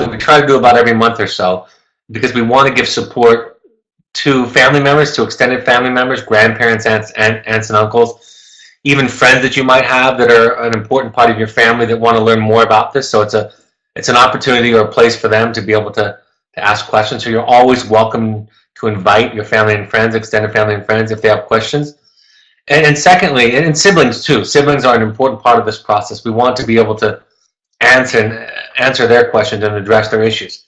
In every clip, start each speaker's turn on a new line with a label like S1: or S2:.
S1: we try to do about every month or so, because we want to give support to family members, to extended family members, grandparents, aunts and uncles, even friends that you might have that are an important part of your family that want to learn more about this. So it's an opportunity or a place for them to be able to ask questions. So you're always welcome to invite your family and friends, extended family and friends, if they have questions. And secondly, and siblings too. Siblings are an important part of this process. We want to be able to answer their questions and address their issues.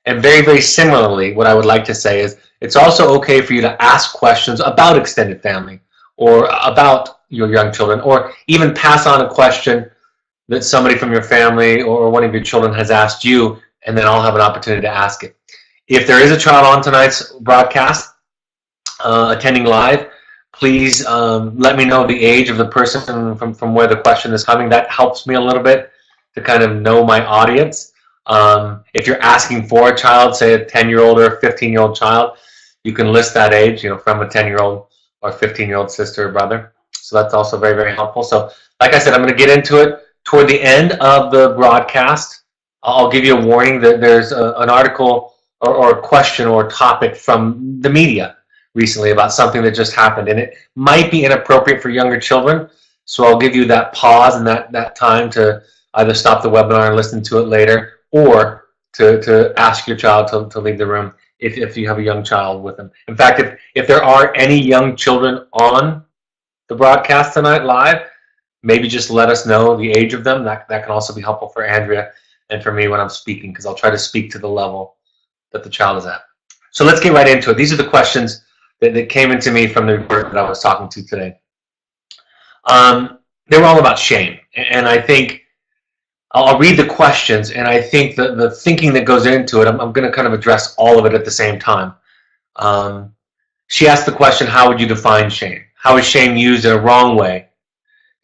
S1: And very, very similarly, what I would like to say is it's also okay for you to ask questions about extended family or about your young children, or even pass on a question that somebody from your family or one of your children has asked you, and then I'll have an opportunity to ask it. If there is a child on tonight's broadcast attending live, please let me know the age of the person from where the question is coming. That helps me a little bit to kind of know my audience. If you're asking for a child, say a 10-year-old or a 15-year-old child, you can list that age, from a 10-year-old or 15-year-old sister or brother. So that's also very, very helpful. So like I said, I'm going to get into it toward the end of the broadcast. I'll give you a warning that there's an article or a question or a topic from the media recently about something that just happened, and it might be inappropriate for younger children. So I'll give you that pause and that time to either stop the webinar and listen to it later, or to ask your child to leave the room if you have a young child with them. In fact, if there are any young children on the broadcast tonight live, maybe just let us know the age of them. That can also be helpful for Andrea and for me when I'm speaking, because I'll try to speak to the level that the child is at. So let's get right into it. These are the questions that came into me from the report that I was talking to today. They were all about shame, and I think I'll read the questions, and I think the thinking that goes into it, I'm going to kind of address all of it at the same time. She asked the question, how would you define shame? How is shame used in a wrong way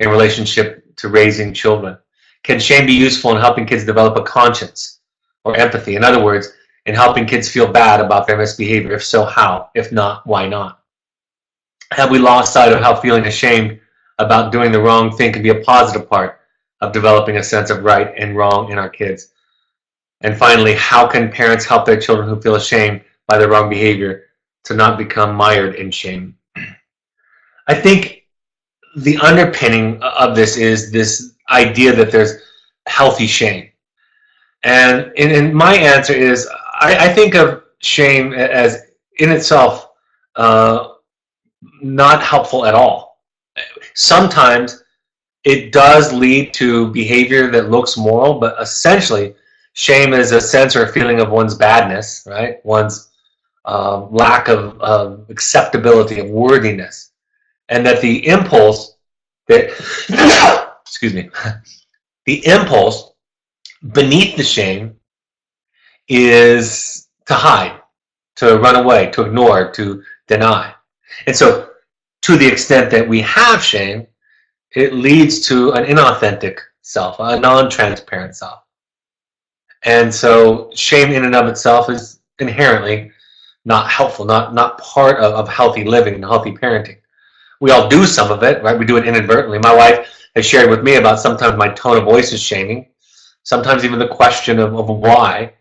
S1: in relationship to raising children? Can shame be useful in helping kids develop a conscience or empathy? In other words, in helping kids feel bad about their misbehavior? If so, how? If not, why not? Have we lost sight of how feeling ashamed about doing the wrong thing can be a positive part of developing a sense of right and wrong in our kids? And finally, how can parents help their children who feel ashamed by their wrong behavior to not become mired in shame? I think the underpinning of this is this idea that there's healthy shame. And my answer is, I think of shame as in itself not helpful at all. Sometimes it does lead to behavior that looks moral, but essentially shame is a sense or a feeling of one's badness, right? One's lack of acceptability, of worthiness. And that the impulse that, excuse me, the impulse beneath the shame is to hide, to run away, to ignore, to deny. And so to the extent that we have shame, it leads to an inauthentic self, a non-transparent self. And so shame in and of itself is inherently not helpful, not part of healthy living and healthy parenting. We all do some of it, right? We do it inadvertently. My wife has shared with me about sometimes my tone of voice is shaming, sometimes even the question of why,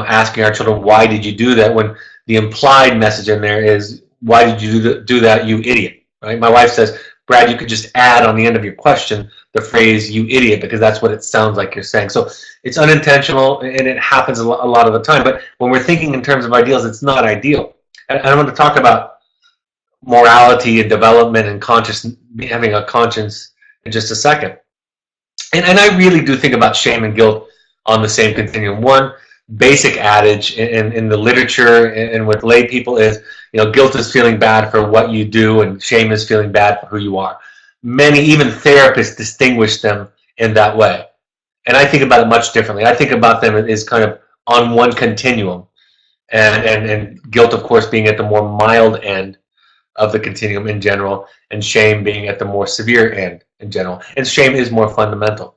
S1: asking our children, why did you do that, when the implied message in there is, why did you do that, you idiot, right? My wife says, Brad, you could just add on the end of your question the phrase, you idiot, because that's what it sounds like you're saying. So it's unintentional, and it happens a lot of the time. But when we're thinking in terms of ideals, it's not ideal. And I want to talk about morality and development and having a conscience in just a second. And I really do think about shame and guilt on the same continuum. One basic adage in the literature and with lay people is, guilt is feeling bad for what you do, and shame is feeling bad for who you are. Many, even therapists, distinguish them in that way. And I think about it much differently. I think about them as kind of on one continuum, and guilt, of course, being at the more mild end of the continuum in general, and shame being at the more severe end in general. And shame is more fundamental.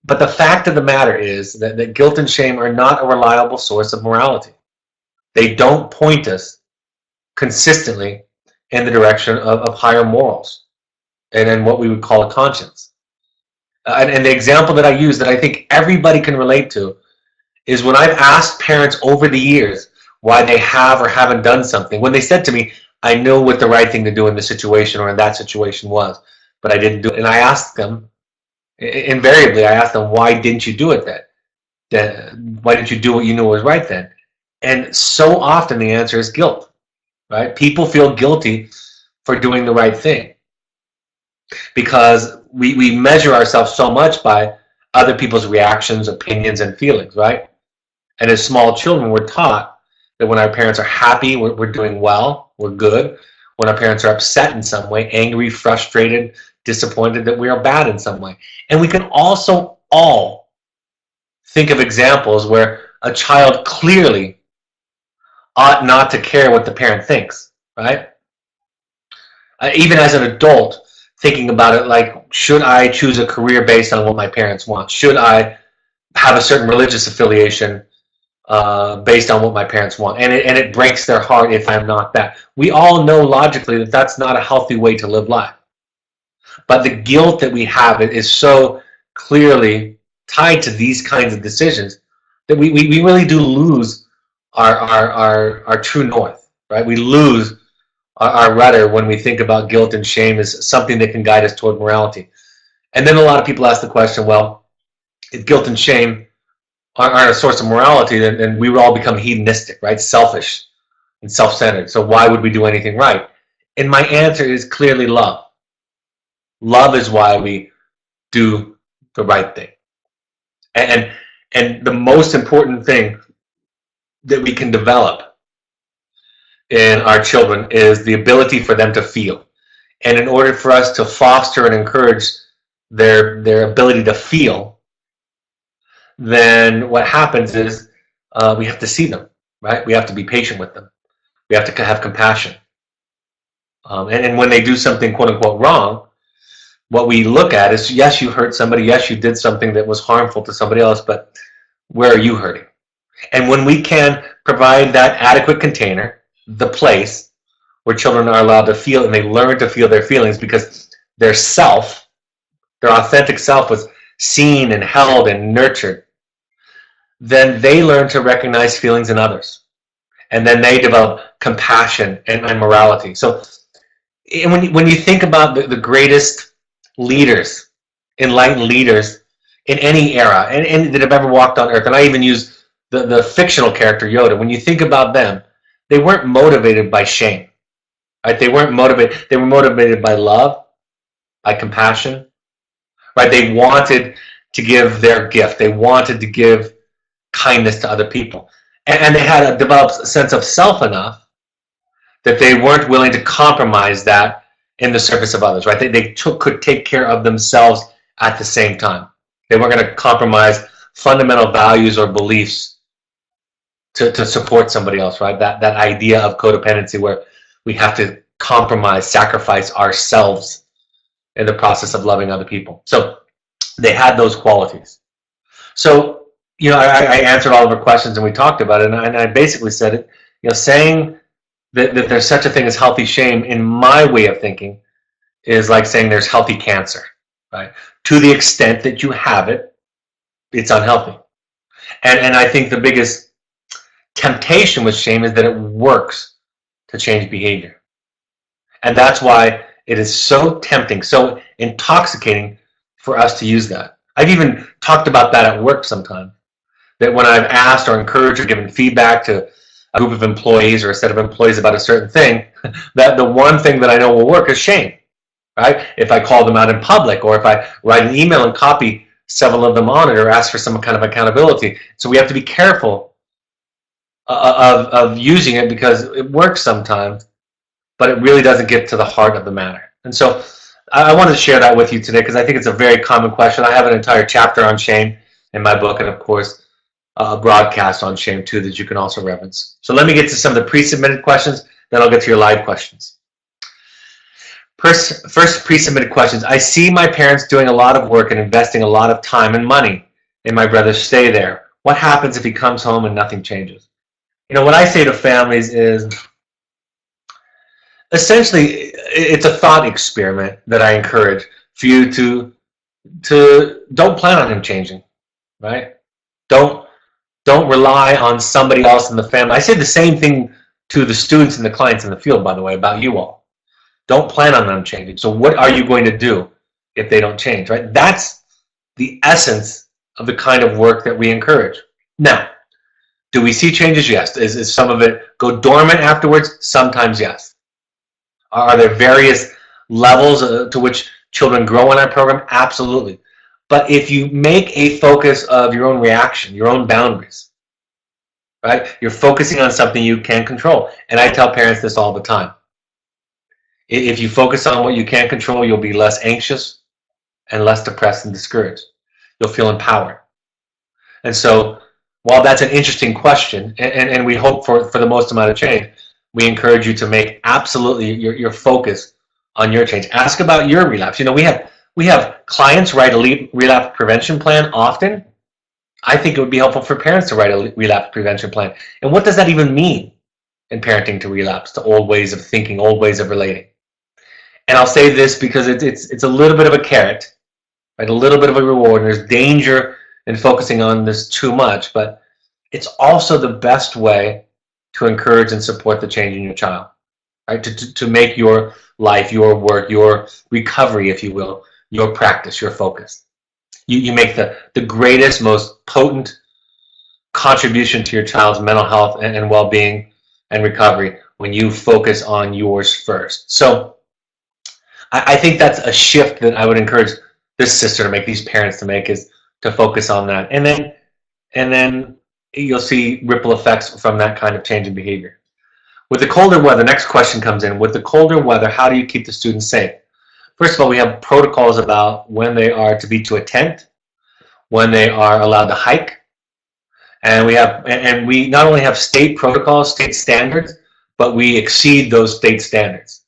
S1: But the fact of the matter is that guilt and shame are not a reliable source of morality. They don't point us consistently in the direction of higher morals and in what we would call a conscience. And the example that I use that I think everybody can relate to is when I've asked parents over the years why they have or haven't done something, when they said to me, I know what the right thing to do in this situation or in that situation was, but I didn't do it. And I asked them, invariably, I asked them, why didn't you do it then? Why didn't you do what you knew was right then? And so often the answer is guilt, right? People feel guilty for doing the right thing because we measure ourselves so much by other people's reactions, opinions, and feelings, right? And as small children, we're taught that when our parents are happy, we're doing well, we're good. When our parents are upset in some way, angry, frustrated, disappointed, that we are bad in some way. And we can also all think of examples where a child clearly ought not to care what the parent thinks, right? Even as an adult, thinking about it like, should I choose a career based on what my parents want? Should I have a certain religious affiliation based on what my parents want? And it breaks their heart if I'm not that. We all know logically that that's not a healthy way to live life. But the guilt that we have is so clearly tied to these kinds of decisions that we really do lose our true north, right? We lose our rudder when we think about guilt and shame as something that can guide us toward morality. And then a lot of people ask the question, well, if guilt and shame aren't a source of morality, then we would all become hedonistic, right? Selfish and self-centered. So why would we do anything right? And my answer is clearly love. Love is why we do the right thing. And the most important thing that we can develop in our children is the ability for them to feel. And in order for us to foster and encourage their ability to feel, then what happens is we have to see them, right? We have to be patient with them. We have to have compassion. And when they do something quote unquote wrong, what we look at is, yes, you hurt somebody, yes, you did something that was harmful to somebody else, but where are you hurting? And when we can provide that adequate container, the place where children are allowed to feel and they learn to feel their feelings because their self, their authentic self was seen and held and nurtured, then they learn to recognize feelings in others. And then they develop compassion and morality. So when you think about the greatest leaders, enlightened leaders in any era and that have ever walked on earth, and I even use the fictional character Yoda, when you think about them, they weren't motivated by shame, right? They weren't motivated, they were motivated by love, by compassion, right? They wanted to give their gift. They wanted to give kindness to other people. And they had a developed sense of self enough that they weren't willing to compromise that in the service of others, right? They could take care of themselves at the same time. They weren't going to compromise fundamental values or beliefs to support somebody else, right? That idea of codependency where we have to compromise, sacrifice ourselves in the process of loving other people. So they had those qualities. So, I answered all of her questions and we talked about it, and I basically said it, saying that there's such a thing as healthy shame, in my way of thinking, is like saying there's healthy cancer, right? To the extent that you have it, it's unhealthy. And I think the biggest temptation with shame is that it works to change behavior. And that's why it is so tempting, so intoxicating for us to use that. I've even talked about that at work sometimes, that when I've asked or encouraged or given feedback to a group of employees or a set of employees about a certain thing, that the one thing that I know will work is shame, right? If I call them out in public, or if I write an email and copy several of them on it, or ask for some kind of accountability. So we have to be careful of using it because it works sometimes, but it really doesn't get to the heart of the matter. And so I wanted to share that with you today because I think it's a very common question. I have an entire chapter on shame in my book, and of course, a broadcast on shame too that you can also reference. So let me get to some of the pre-submitted questions, then I'll get to your live questions. First pre-submitted questions. I see my parents doing a lot of work and investing a lot of time and money in my brother's stay there. What happens if he comes home and nothing changes? What I say to families is, essentially, it's a thought experiment that I encourage for you to don't plan on him changing, right? Don't Don't rely on somebody else in the family. I say the same thing to the students and the clients in the field, by the way, about you all. Don't plan on them changing. So what are you going to do if they don't change, right? That's the essence of the kind of work that we encourage. Now, do we see changes? Yes. Is some of it go dormant afterwards? Sometimes yes. Are there various levels to which children grow in our program? Absolutely. But if you make a focus of your own reaction, your own boundaries, right? You're focusing on something you can control. And I tell parents this all the time. If you focus on what you can't control, you'll be less anxious and less depressed and discouraged. You'll feel empowered. And so while that's an interesting question, and we hope for the most amount of change, we encourage you to make absolutely your focus on your change. Ask about your relapse. You know, we have clients write a relapse prevention plan often. I think it would be helpful for parents to write a relapse prevention plan. And what does that even mean in parenting to relapse, to old ways of thinking, old ways of relating? And I'll say this because it's a little bit of a carrot, right? A little bit of a reward. And there's danger in focusing on this too much, but it's also the best way to encourage and support the change in your child, right? To make your life, your work, your recovery, if you will, your practice, your focus. You make the greatest, most potent contribution to your child's mental health and well-being and recovery when you focus on yours first. So I think that's a shift that I would encourage this sister to make, these parents to make, is to focus on that. And then you'll see ripple effects from that kind of change in behavior. With the colder weather, next question comes in. With the colder weather, how do you keep the students safe? First of all, we have protocols about when they are to be to a tent, when they are allowed to hike, and we not only have state protocols, state standards, but we exceed those state standards.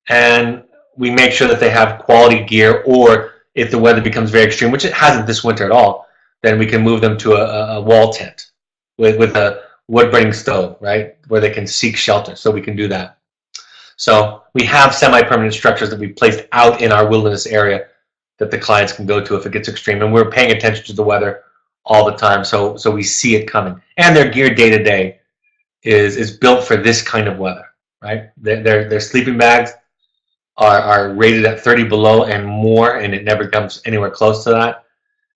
S1: And we make sure that they have quality gear, or if the weather becomes very extreme, which it hasn't this winter at all, then we can move them to a wall tent with a wood-burning stove, right, where they can seek shelter. So we can do that. So we have semi-permanent structures that we've placed out in our wilderness area that the clients can go to if it gets extreme. And we're paying attention to the weather all the time, so we see it coming. And their gear day to day is built for this kind of weather, right? Their sleeping bags are rated at 30 below and more, and it never comes anywhere close to that.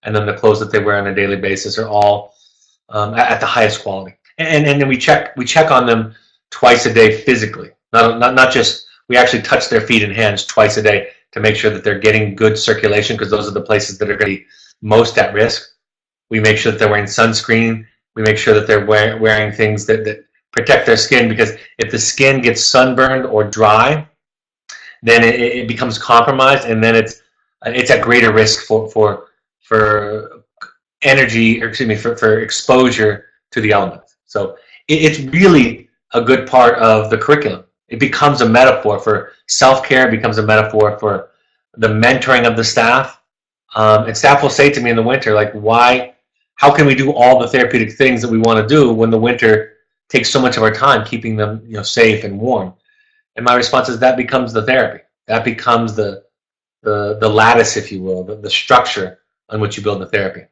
S1: And then the clothes that they wear on a daily basis are all at the highest quality. And then we check on them twice a day physically. Not just, we actually touch their feet and hands twice a day to make sure that they're getting good circulation, because those are the places that are going to be most at risk. We make sure that they're wearing sunscreen. We make sure that they're wearing things that protect their skin, because if the skin gets sunburned or dry, then it becomes compromised, and then it's at greater risk for energy, or excuse me, for exposure to the elements. So it's really a good part of the curriculum. It becomes a metaphor for self-care. It becomes a metaphor for the mentoring of the staff. And staff will say to me in the winter, like, how can we do all the therapeutic things that we want to do when the winter takes so much of our time keeping them, safe and warm? And my response is that becomes the therapy. That becomes the lattice, if you will, the structure on which you build the therapy.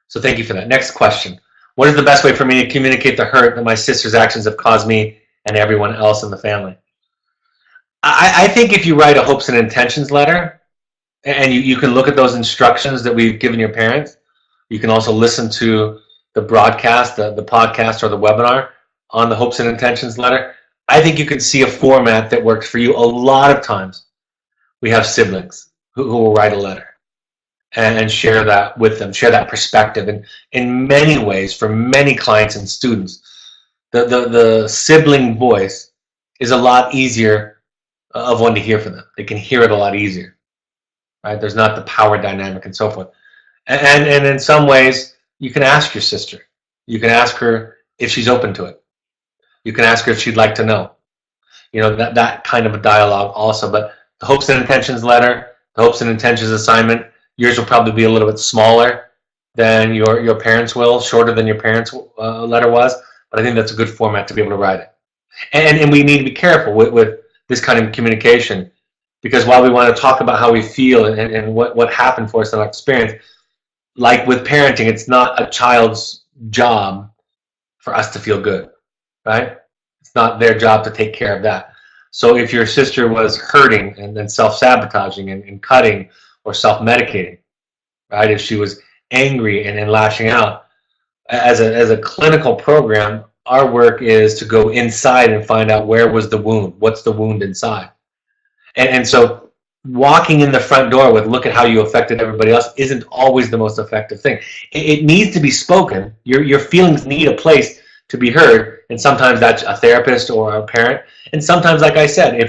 S1: So thank you for that. Next question. What is the best way for me to communicate the hurt that my sister's actions have caused me and everyone else in the family? I think if you write a hopes and intentions letter, and you can look at those instructions that we've given your parents, you can also listen to the broadcast, the podcast, or the webinar on the hopes and intentions letter. I think you can see a format that works for you. A lot of times we have siblings who will write a letter and share that with them, share that perspective. And in many ways, for many clients and students, the sibling voice is a lot easier of one to hear for them. They can hear it a lot easier, right? There's not the power dynamic and so forth. And in some ways, you can ask your sister. You can ask her if she's open to it. You can ask her if she'd like to know. That kind of a dialogue also. But the hopes and intentions letter, the hopes and intentions assignment, yours will probably be a little bit smaller than your parents' will, shorter than your parents' letter was. But I think that's a good format to be able to write it. And we need to be careful with this kind of communication, because while we want to talk about how we feel and what happened for us in our experience, like with parenting, it's not a child's job for us to feel good, right? It's not their job to take care of that. So if your sister was hurting and then self-sabotaging and cutting or self-medicating, right? If she was angry and lashing out, as a clinical program, our work is to go inside and find out where was the wound, what's the wound inside. And so walking in the front door with look at how you affected everybody else isn't always the most effective thing. It needs to be spoken. Your feelings need a place to be heard, and sometimes that's a therapist or a parent. And sometimes, like I said,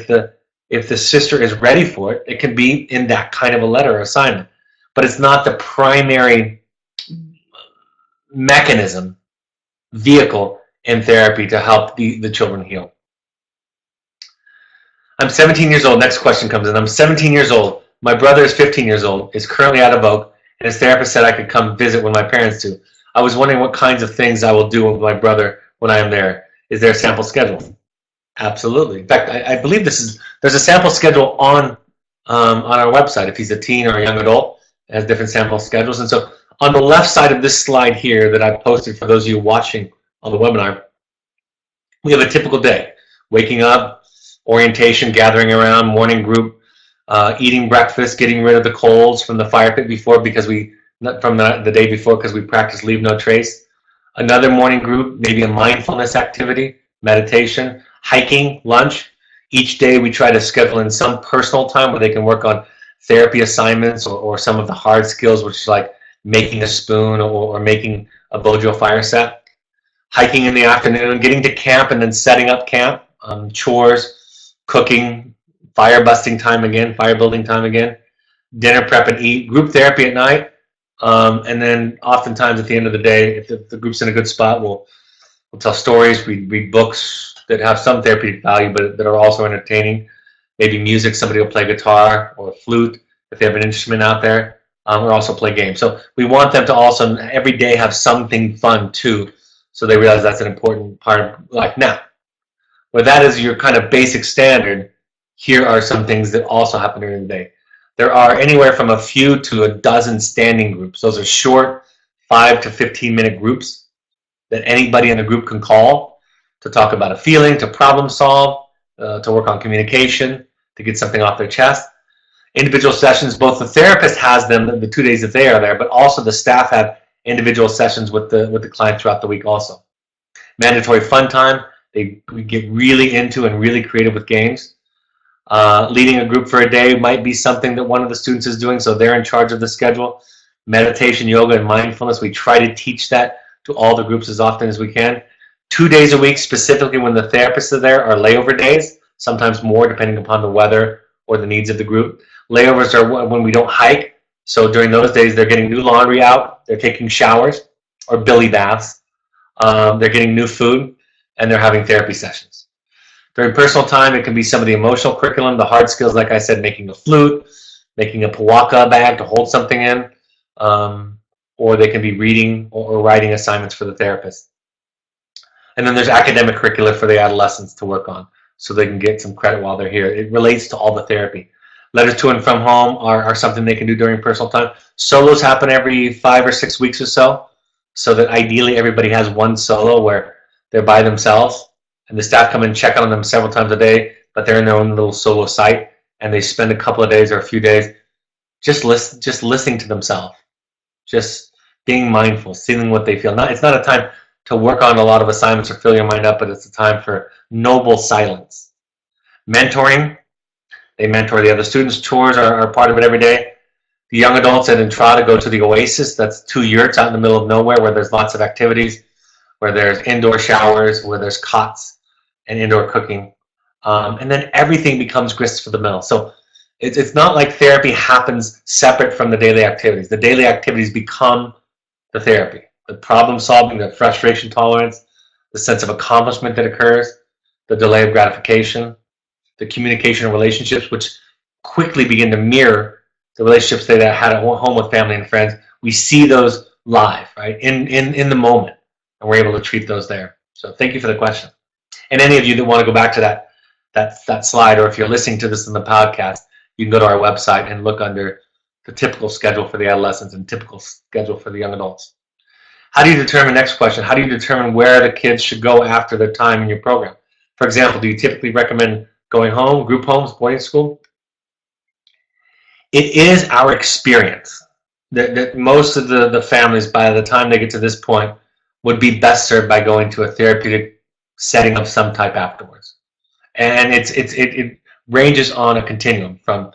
S1: if the sister is ready for it, it can be in that kind of a letter or assignment. But it's not the primary mechanism, vehicle in therapy to help the children heal. I'm 17 years old. Next question comes in. I'm 17 years old. My brother is 15 years old, is currently out of Oak, and his therapist said I could come visit when my parents do. I was wondering what kinds of things I will do with my brother when I am there. Is there a sample schedule? Absolutely. In fact, I believe there's a sample schedule on our website. If he's a teen or a young adult, it has different sample schedules. And so on the left side of this slide here that I've posted for those of you watching on the webinar, we have a typical day. Waking up, orientation, gathering around, morning group, eating breakfast, getting rid of the coals from the fire pit before because from the day before because we practice leave no trace. Another morning group, maybe a mindfulness activity, meditation, hiking, lunch. Each day we try to schedule in some personal time where they can work on therapy assignments or some of the hard skills, which is like making a spoon or making a Bojo fire set. Hiking in the afternoon, getting to camp and then setting up camp, chores, cooking, fire busting time again, fire building time again, dinner prep and eat, group therapy at night, and then oftentimes at the end of the day, if the group's in a good spot, we'll tell stories, read books that have some therapeutic value but that are also entertaining, maybe music, somebody will play guitar or flute if they have an instrument out there, or also play games. So we want them to also every day have something fun too, so they realize that's an important part of life. Now, with that as your kind of basic standard, here are some things that also happen during the day. There are anywhere from a few to a dozen standing groups. Those are short 5 to 15-minute groups that anybody in the group can call to talk about a feeling, to problem solve, to work on communication, to get something off their chest. Individual sessions, both the therapist has them the 2 days that they are there, but also the staff have individual sessions with the client throughout the week also. Mandatory fun time. We get really into and really creative with games. Leading a group for a day might be something that one of the students is doing, so they're in charge of the schedule. Meditation, yoga, and mindfulness, we try to teach that to all the groups as often as we can. 2 days a week, specifically when the therapists are there, are layover days, sometimes more depending upon the weather or the needs of the group. Layovers are when we don't hike, so during those days they're getting new laundry out, they're taking showers or billy baths, they're getting new food, and they're having therapy sessions. During personal time, it can be some of the emotional curriculum, the hard skills, like I said, making a flute, making a pawaka bag to hold something in, or they can be reading or writing assignments for the therapist. And then there's academic curricula for the adolescents to work on so they can get some credit while they're here. It relates to all the therapy. Letters to and from home are something they can do during personal time. Solos happen every 5 or 6 weeks or so that ideally everybody has one solo where they're by themselves, and the staff come and check on them several times a day, but they're in their own little solo site, and they spend a couple of days or a few days just listening to themselves, just being mindful, seeing what they feel. It's not a time to work on a lot of assignments or fill your mind up, but it's a time for noble silence. Mentoring, they mentor the other students. Chores are part of it every day. The young adults at Entrada go to the Oasis. That's 2 yurts out in the middle of nowhere where there's lots of activities, where there's indoor showers, where there's cots and indoor cooking. And then everything becomes grist for the mill. So it's not like therapy happens separate from the daily activities. The daily activities become the therapy. The problem solving, the frustration tolerance, the sense of accomplishment that occurs, the delay of gratification, the communication and relationships, which quickly begin to mirror the relationships they had at home with family and friends. We see those live, right, in the moment, and we're able to treat those there. So thank you for the question. And any of you that want to go back to that slide, or if you're listening to this in the podcast, you can go to our website and look under the typical schedule for the adolescents and typical schedule for the young adults. How do you determine, next question, how do you determine where the kids should go after their time in your program? For example, do you typically recommend going home, group homes, boarding school? It is our experience that most of the families, by the time they get to this point, would be best served by going to a therapeutic setting of some type afterwards. And it ranges on a continuum from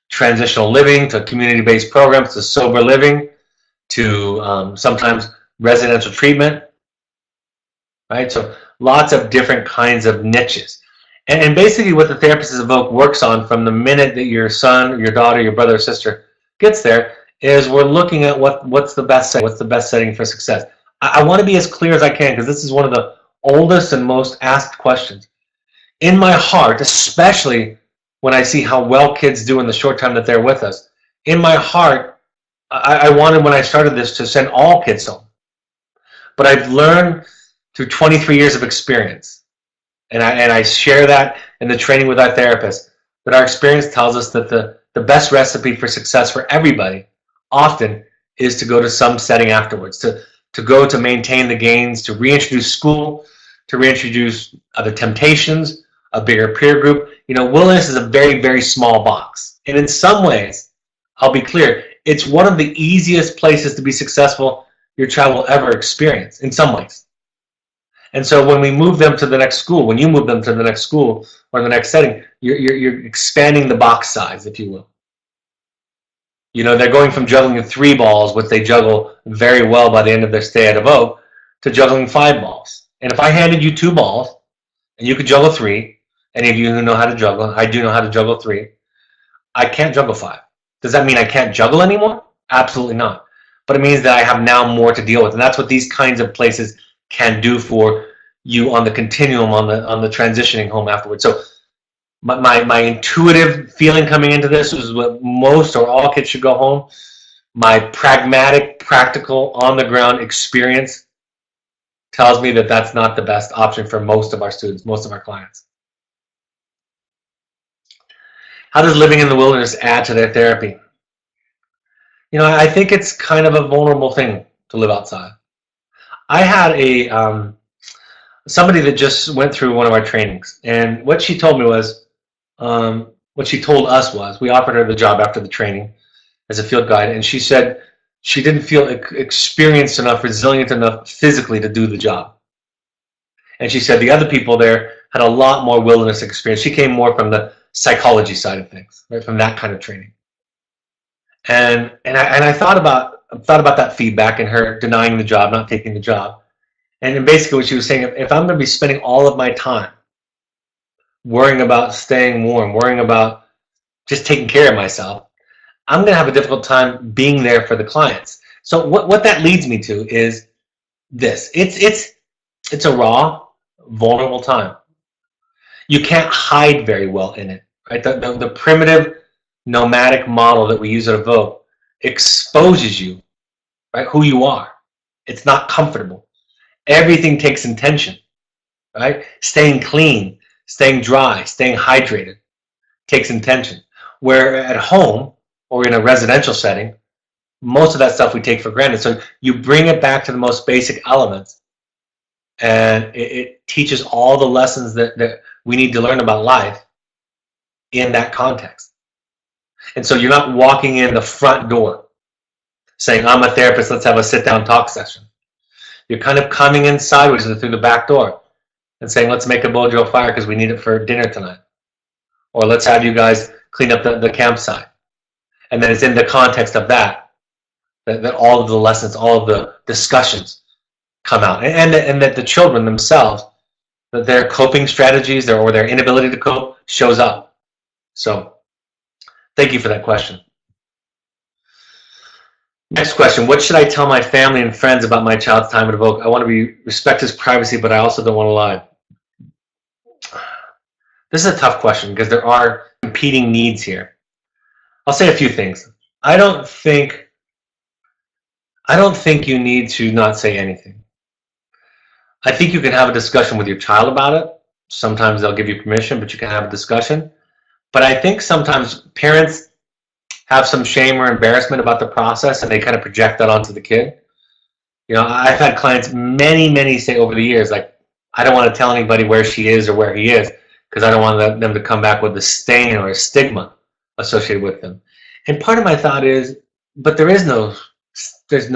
S1: transitional living to community-based programs to sober living to sometimes residential treatment, right? So lots of different kinds of niches. And basically what the Therapists at Evoke works on from the minute that your son, your daughter, your brother or sister gets there is we're looking at what's the best setting for success. I want to be as clear as I can because this is one of the oldest and most asked questions. In my heart, especially when I see how well kids do in the short time that they're with us, in my heart, I wanted when I started this to send all kids home. But I've learned through 23 years of experience, and I share that in the training with our therapists, that our experience tells us that the best recipe for success for everybody often is to go to some setting afterwards, to go to maintain the gains, to reintroduce school, to reintroduce other temptations, a bigger peer group. You know, wilderness is a very, very small box. And in some ways, I'll be clear, it's one of the easiest places to be successful your child will ever experience, in some ways. And so when we move them to the next school, when you move them to the next school or the next setting, you're expanding the box size, if you will. You know, they're going from juggling 3 balls, which they juggle very well by the end of their stay at Evoke, to juggling 5 balls. And if I handed you 2 balls, and you could juggle 3, any of you who know how to juggle, I do know how to juggle 3, I can't juggle 5. Does that mean I can't juggle anymore? Absolutely not. But it means that I have now more to deal with. And that's what these kinds of places can do for you on the continuum, on the transitioning home afterwards. So my intuitive feeling coming into this was what most or all kids should go home. My pragmatic, practical, on-the-ground experience tells me that that's not the best option for most of our students, most of our clients. How does living in the wilderness add to their therapy? You know, I think it's kind of a vulnerable thing to live outside. I had somebody that just went through one of our trainings, and what she told me was, what she told us was, we offered her the job after the training as a field guide, and she said she didn't feel experienced enough, resilient enough physically to do the job. And she said the other people there had a lot more wilderness experience. She came more from the psychology side of things, right, from that kind of training. And I thought about that feedback and her denying the job, not taking the job. And basically what she was saying, if I'm going to be spending all of my time worrying about staying warm, worrying about just taking care of myself, I'm going to have a difficult time being there for the clients. So what that leads me to is this. It's a raw, vulnerable time. You can't hide very well in it, right? The primitive nomadic model that we use at Evoke exposes you, right, who you are. It's not comfortable. Everything takes intention, right? Staying clean, staying dry, staying hydrated takes intention. Where at home or in a residential setting, most of that stuff we take for granted. So you bring it back to the most basic elements, and it teaches all the lessons that we need to learn about life in that context. And so you're not walking in the front door saying, I'm a therapist, let's have a sit-down talk session. You're kind of coming inside, which is through the back door, and saying, let's make a Bojo fire because we need it for dinner tonight. Or let's have you guys clean up the campsite. And then it's in the context of that all of the lessons, all of the discussions come out. And that the children themselves, that their coping strategies or their inability to cope shows up. So thank you for that question. Next question. What should I tell my family and friends about my child's time at Evoke? I want to respect his privacy, but I also don't want to lie. This is a tough question because there are competing needs here. I'll say a few things. I don't think you need to not say anything. I think you can have a discussion with your child about it. Sometimes they'll give you permission, but you can have a discussion. But I think sometimes parents have some shame or embarrassment about the process, and they kind of project that onto the kid. I've had clients many say over the years, like, I don't want to tell anybody where she is or where he is because I don't want them to come back with a stain or a stigma associated with them. And part of my thought is, but there's no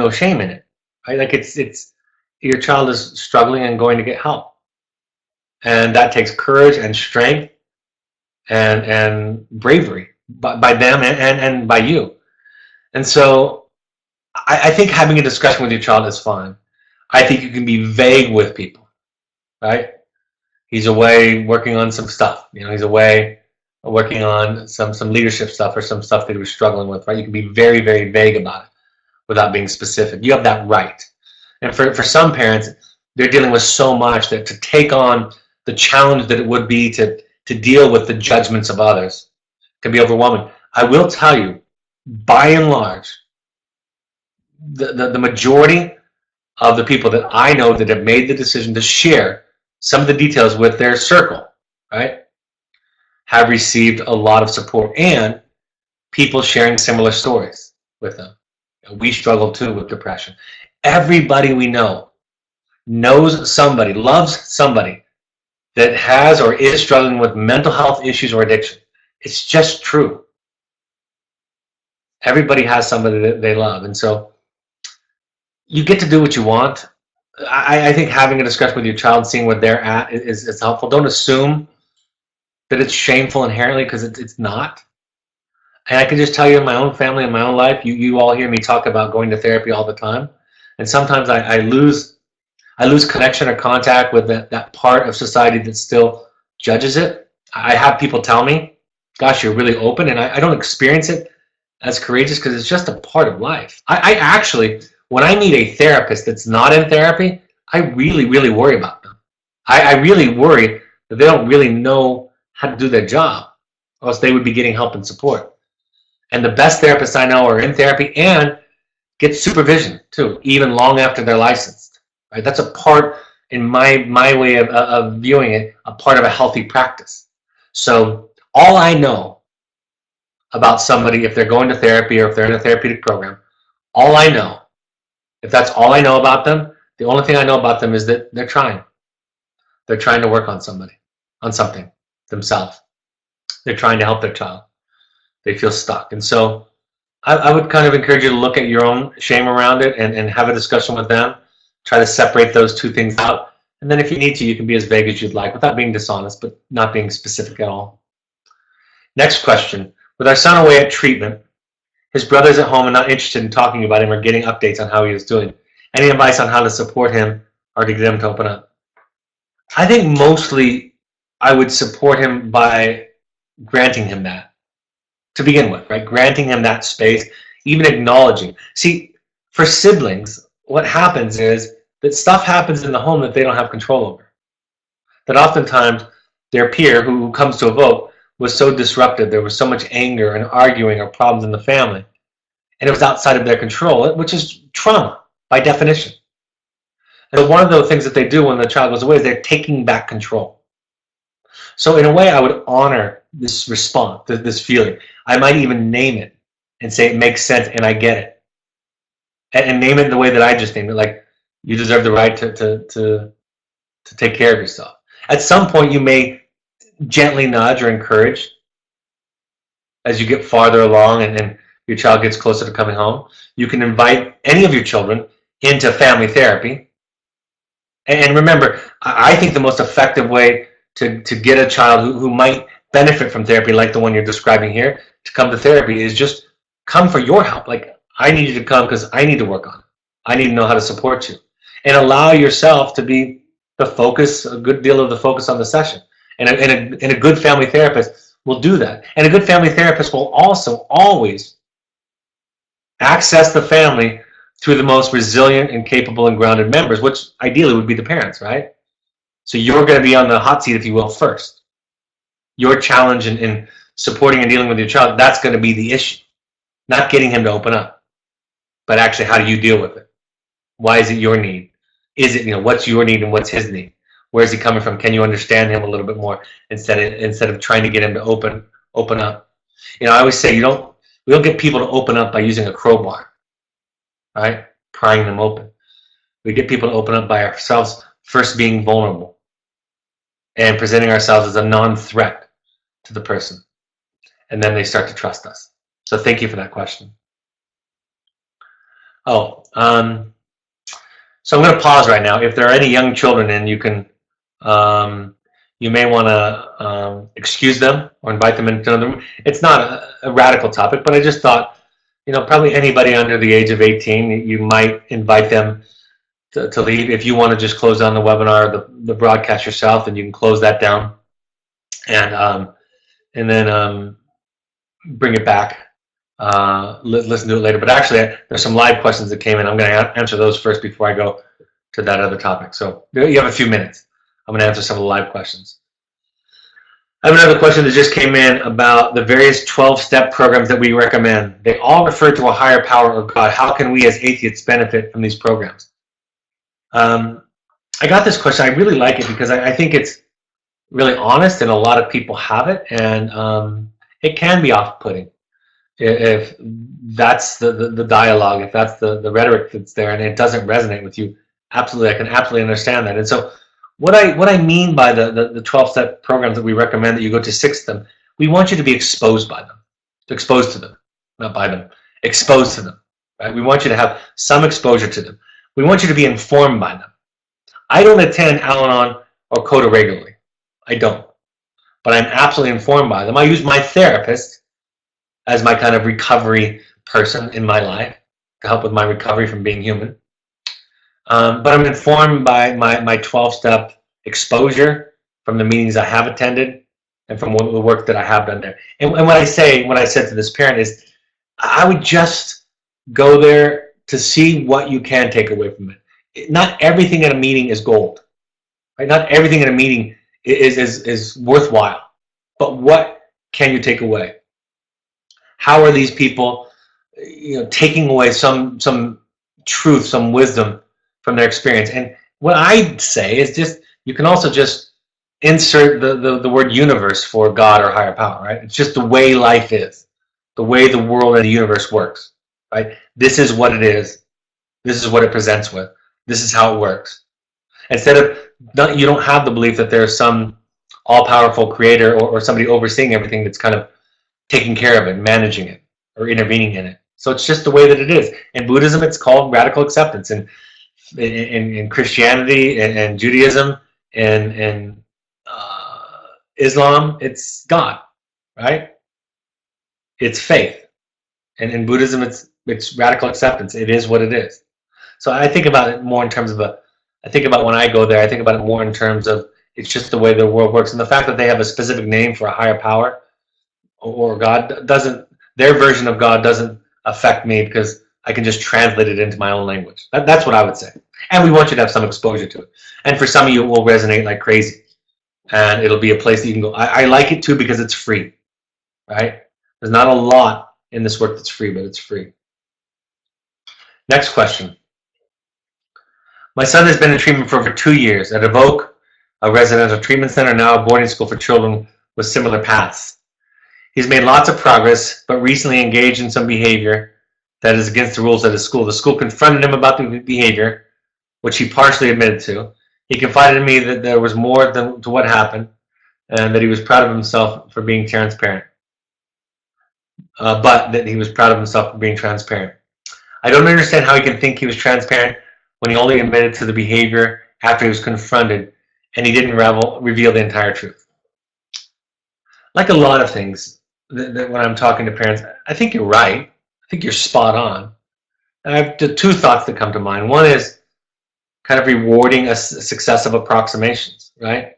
S1: shame in it, right? Like it's your child is struggling and going to get help, and that takes courage and strength and bravery by them and by you. And so I think having a discussion with your child is fine. I think you can be vague with people, right? He's away working on some stuff. He's away working on some leadership stuff or some stuff that he was struggling with, right? You can be very, very vague about it without being specific. You have that right. And for some parents, they're dealing with so much that to take on the challenge that it would be to deal with the judgments of others can be overwhelming. I will tell you, by and large, the majority of the people that I know that have made the decision to share some of the details with their circle, right, have received a lot of support, and people sharing similar stories with them. We struggle too with depression. Everybody we know knows somebody, loves somebody that has or is struggling with mental health issues or addiction. It's just true. Everybody has somebody that they love. And so you get to do what you want. I think having a discussion with your child, seeing what they're at, is helpful. Don't assume that it's shameful inherently, because it's not. And I can just tell you, in my own family, in my own life, you all hear me talk about going to therapy all the time. And sometimes I lose connection or contact with that part of society that still judges it. I have people tell me, gosh, you're really open. And I don't experience it as courageous, because it's just a part of life. I actually, when I meet a therapist that's not in therapy, I really, really worry about them. I really worry that they don't really know how to do their job, or else they would be getting help and support. And the best therapists I know are in therapy and get supervision too, even long after they're licensed. Right? That's a part, in my way of viewing it, a part of a healthy practice. So all I know about somebody, if they're going to therapy or if they're in a therapeutic program, all I know, if that's all I know about them, the only thing I know about them is that they're trying. They're trying to work on something themselves. They're trying to help their child. They feel stuck. And so I would kind of encourage you to look at your own shame around it and have a discussion with them. Try to separate those two things out. And then if you need to, you can be as vague as you'd like without being dishonest, but not being specific at all. Next question. With our son away at treatment, his brother's at home and not interested in talking about him or getting updates on how he is doing. Any advice on how to support him or to get him to open up? I think mostly I would support him by granting him that to begin with, right? Granting him that space, even acknowledging. See, for siblings, what happens is that stuff happens in the home that they don't have control over. That oftentimes their peer who comes to a vote was so disruptive, there was so much anger and arguing or problems in the family, and it was outside of their control, which is trauma by definition. And one of the things that they do when the child goes away is they're taking back control. So in a way, I would honor this response, this feeling. I might even name it and say it makes sense and I get it. And name it in the way that I just named it, like, you deserve the right to take care of yourself. At some point, you may gently nudge or encourage as you get farther along and your child gets closer to coming home. You can invite any of your children into family therapy. And remember, I think the most effective way to get a child who might benefit from therapy, like the one you're describing here, to come to therapy is just come for your help. Like, I need you to come because I need to work on it. I need to know how to support you. And allow yourself to be the focus, a good deal of the focus on the session. And a good family therapist will do that. And a good family therapist will also always access the family through the most resilient and capable and grounded members, which ideally would be the parents, right? So you're going to be on the hot seat, if you will, first. Your challenge in supporting and dealing with your child, that's going to be the issue. Not getting him to open up, but actually, how do you deal with it? Why is it your need? Is it, what's your need and what's his need? Where's he coming from? Can you understand him a little bit more instead of trying to get him to open up? I always say we don't We don't get people to open up by using a crowbar, right? Prying them open. We get people to open up by ourselves first being vulnerable and presenting ourselves as a non-threat to the person. And then they start to trust us. So thank you for that question. Oh, so I'm going to pause right now. If there are any young children in, you can, you may want to excuse them or invite them into the room. It's not a radical topic, but I just thought, probably anybody under the age of 18, you might invite them to leave. If you want to just close down the webinar, the broadcast yourself, then you can close that down and then bring it back. Listen to it later. But actually, there's some live questions that came in. I'm going to answer those first before I go to that other topic. So you have a few minutes. I'm going to answer some of the live questions. I have another question that just came in about the various 12-step programs that we recommend. They all refer to a higher power or God. How can we as atheists benefit from these programs? I got this question. I really like it because I think it's really honest, and a lot of people have it, and it can be off-putting if that's the dialogue, if that's the rhetoric that's there, and it doesn't resonate with you. Absolutely, I can absolutely understand that. And so what I mean by the 12-step programs that we recommend that you go to 6 of them, we want you to be exposed by them, exposed to them, not by them, exposed to them. Right? We want you to have some exposure to them. We want you to be informed by them. I don't attend Al-Anon or Coda regularly. I don't. But I'm absolutely informed by them. I use my therapist as my kind of recovery person in my life to help with my recovery from being human. But I'm informed by my 12-step exposure from the meetings I have attended and from the work that I have done there. And what I said to this parent is, I would just go there to see what you can take away from it. Not everything at a meeting is gold, right? Not everything at a meeting is worthwhile. But what can you take away? How are these people, taking away some truth, some wisdom from their experience? And what I'd say is just, you can also just insert the word universe for God or higher power, right? It's just the way life is, the way the world and the universe works, right? This is what it is. This is what it presents with. This is how it works. Instead of, you don't have the belief that there's some all-powerful creator or somebody overseeing everything that's kind of taking care of it, managing it, or intervening in it. So it's just the way that it is. In Buddhism, it's called radical acceptance. In Christianity and Judaism and Islam, it's God, right? It's faith. And in Buddhism, it's radical acceptance. It is what it is. So I think about it more in terms of I think about when I go there, I think about it more in terms of it's just the way the world works. And the fact that they have a specific name for a higher power or God their version of God doesn't affect me because I can just translate it into my own language. That's what I would say. And we want you to have some exposure to it. And for some of you, it will resonate like crazy. And it'll be a place that you can go. I like it too because it's free, right? There's not a lot in this work that's free, but it's free. Next question. My son has been in treatment for over 2 years at Evoke, a residential treatment center, now a boarding school for children with similar paths. He's made lots of progress, but recently engaged in some behavior that is against the rules of his school. The school confronted him about the behavior, which he partially admitted to. He confided in me that there was more to what happened, and that he was proud of himself for being transparent. But that he was proud of himself for being transparent. I don't understand how he can think he was transparent when he only admitted to the behavior after he was confronted, and he didn't reveal the entire truth. Like a lot of things, that when I'm talking to parents, I think you're right. I think you're spot on. I have 2 thoughts that come to mind. One is kind of rewarding a successive approximations, right?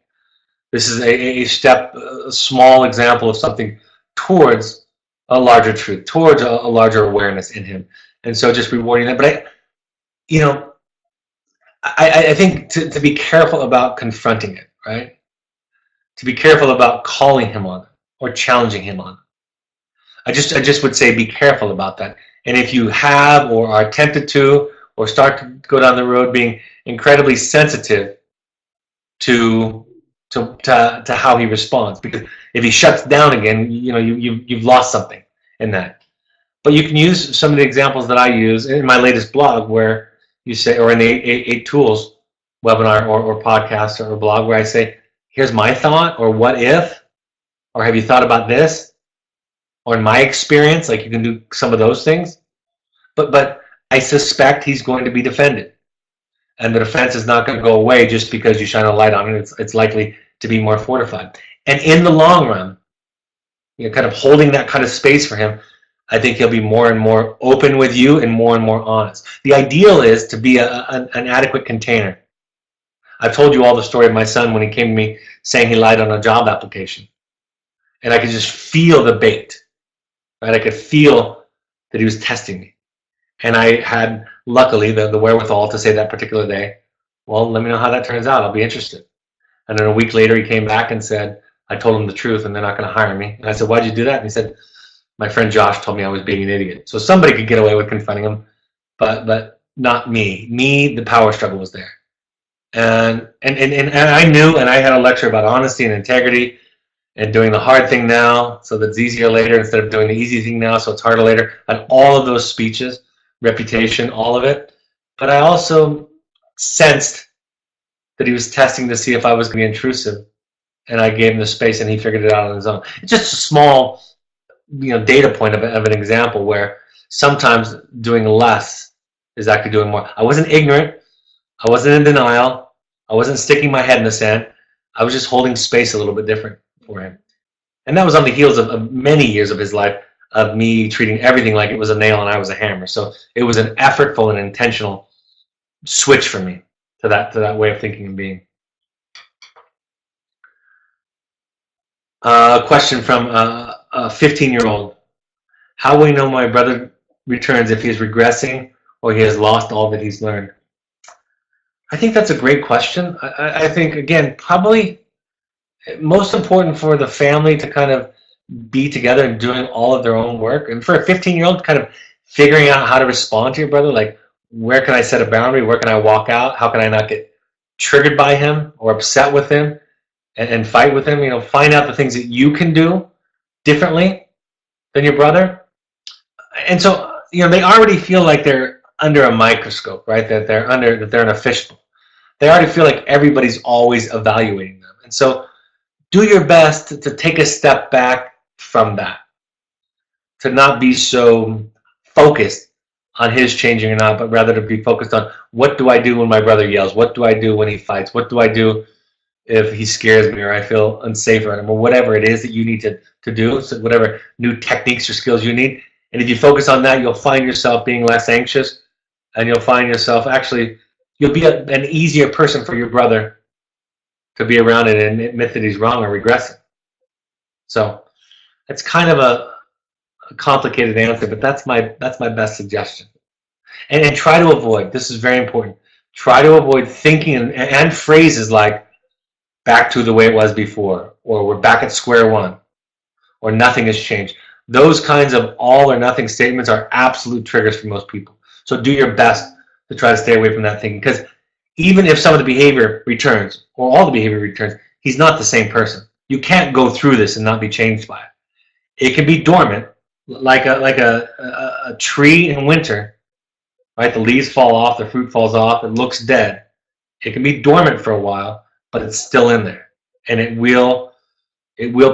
S1: This is a step, a small example of something towards a larger truth, towards a larger awareness in him. And so just rewarding that. But I think to be careful about confronting it, right? To be careful about calling him on it or challenging him on it. I just would say be careful about that. And if you have or are tempted to or start to go down the road being incredibly sensitive to how he responds, because if he shuts down again, you've lost something in that. But you can use some of the examples that I use in my latest blog, where you say, or in the eight tools webinar or podcast or blog, where I say, here's my thought, or what if, or have you thought about this, or in my experience, like you can do some of those things. But I suspect he's going to be defended, and the defense is not going to go away just because you shine a light on it. It's likely to be more fortified. And in the long run, kind of holding that kind of space for him, I think he'll be more and more open with you and more honest. The ideal is to be an adequate container. I've told you all the story of my son when he came to me saying he lied on a job application. And I could just feel the bait, right? I could feel that he was testing me. And I had, luckily, the wherewithal to say that particular day, well, let me know how that turns out. I'll be interested. And then a week later, he came back and said, I told him the truth and they're not going to hire me. And I said, why'd you do that? And he said, my friend Josh told me I was being an idiot. So somebody could get away with confronting him, but not me. The power struggle was there. And I knew, and I had a lecture about honesty and integrity and doing the hard thing now so that it's easier later instead of doing the easy thing now so it's harder later. And all of those speeches, reputation, all of it. But I also sensed that he was testing to see if I was going to be intrusive. And I gave him the space and he figured it out on his own. It's just a small data point of an example where sometimes doing less is actually doing more. I wasn't ignorant. I wasn't in denial. I wasn't sticking my head in the sand. I was just holding space a little bit different for him. And that was on the heels of many years of his life of me treating everything like it was a nail and I was a hammer. So it was an effortful and intentional switch for me to that way of thinking and being. A question from a 15-year-old. How will we know my brother returns if he is regressing or he has lost all that he's learned? I think that's a great question. I think, again, probably most important for the family to kind of be together and doing all of their own work. And for a 15-year-old, kind of figuring out how to respond to your brother, like, where can I set a boundary? Where can I walk out? How can I not get triggered by him or upset with him and fight with him? Find out the things that you can do differently than your brother. And so, they already feel like they're under a microscope, right? That they're in a fishbowl. They already feel like everybody's always evaluating them. And so do your best to take a step back from that, to not be so focused on his changing or not, but rather to be focused on, what do I do when my brother yells? What do I do when he fights? What do I do if he scares me or I feel unsafe around him, or whatever it is that you need to do, so whatever new techniques or skills you need. And if you focus on that, you'll find yourself being less anxious, and you'll find yourself you'll be an easier person for your brother to be around and admit that he's wrong or regressing. So it's kind of a complicated answer, but that's my best suggestion. And try to avoid, this is very important, try to avoid thinking and phrases like back to the way it was before, or we're back at square one, or nothing has changed. Those kinds of all or nothing statements are absolute triggers for most people. So do your best to try to stay away from that thinking, because even if some of the behavior returns, or all the behavior returns, he's not the same person. You can't go through this and not be changed by it. It can be dormant, like a tree in winter, right? The leaves fall off, the fruit falls off, it looks dead. It can be dormant for a while, but it's still in there, and it will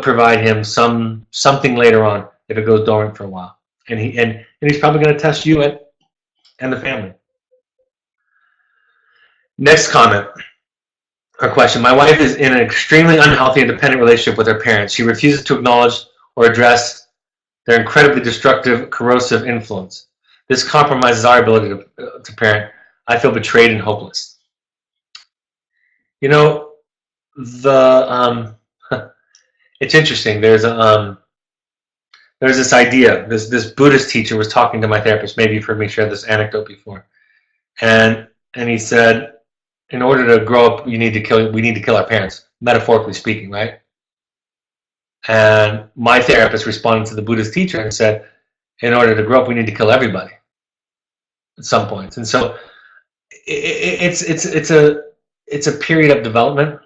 S1: provide him something later on if it goes dormant for a while. And he's probably going to test you and the family. Next comment or question. My wife is in an extremely unhealthy and dependent relationship with her parents. She refuses to acknowledge or address their incredibly destructive, corrosive influence. This compromises our ability to parent. I feel betrayed and hopeless. It's interesting. There's this idea. This Buddhist teacher was talking to my therapist. Maybe you've heard me share this anecdote before. And he said, in order to grow up, we need to kill our parents, metaphorically speaking, right? And my therapist responded to the Buddhist teacher and said, in order to grow up, we need to kill everybody at some points. And so it's a period of development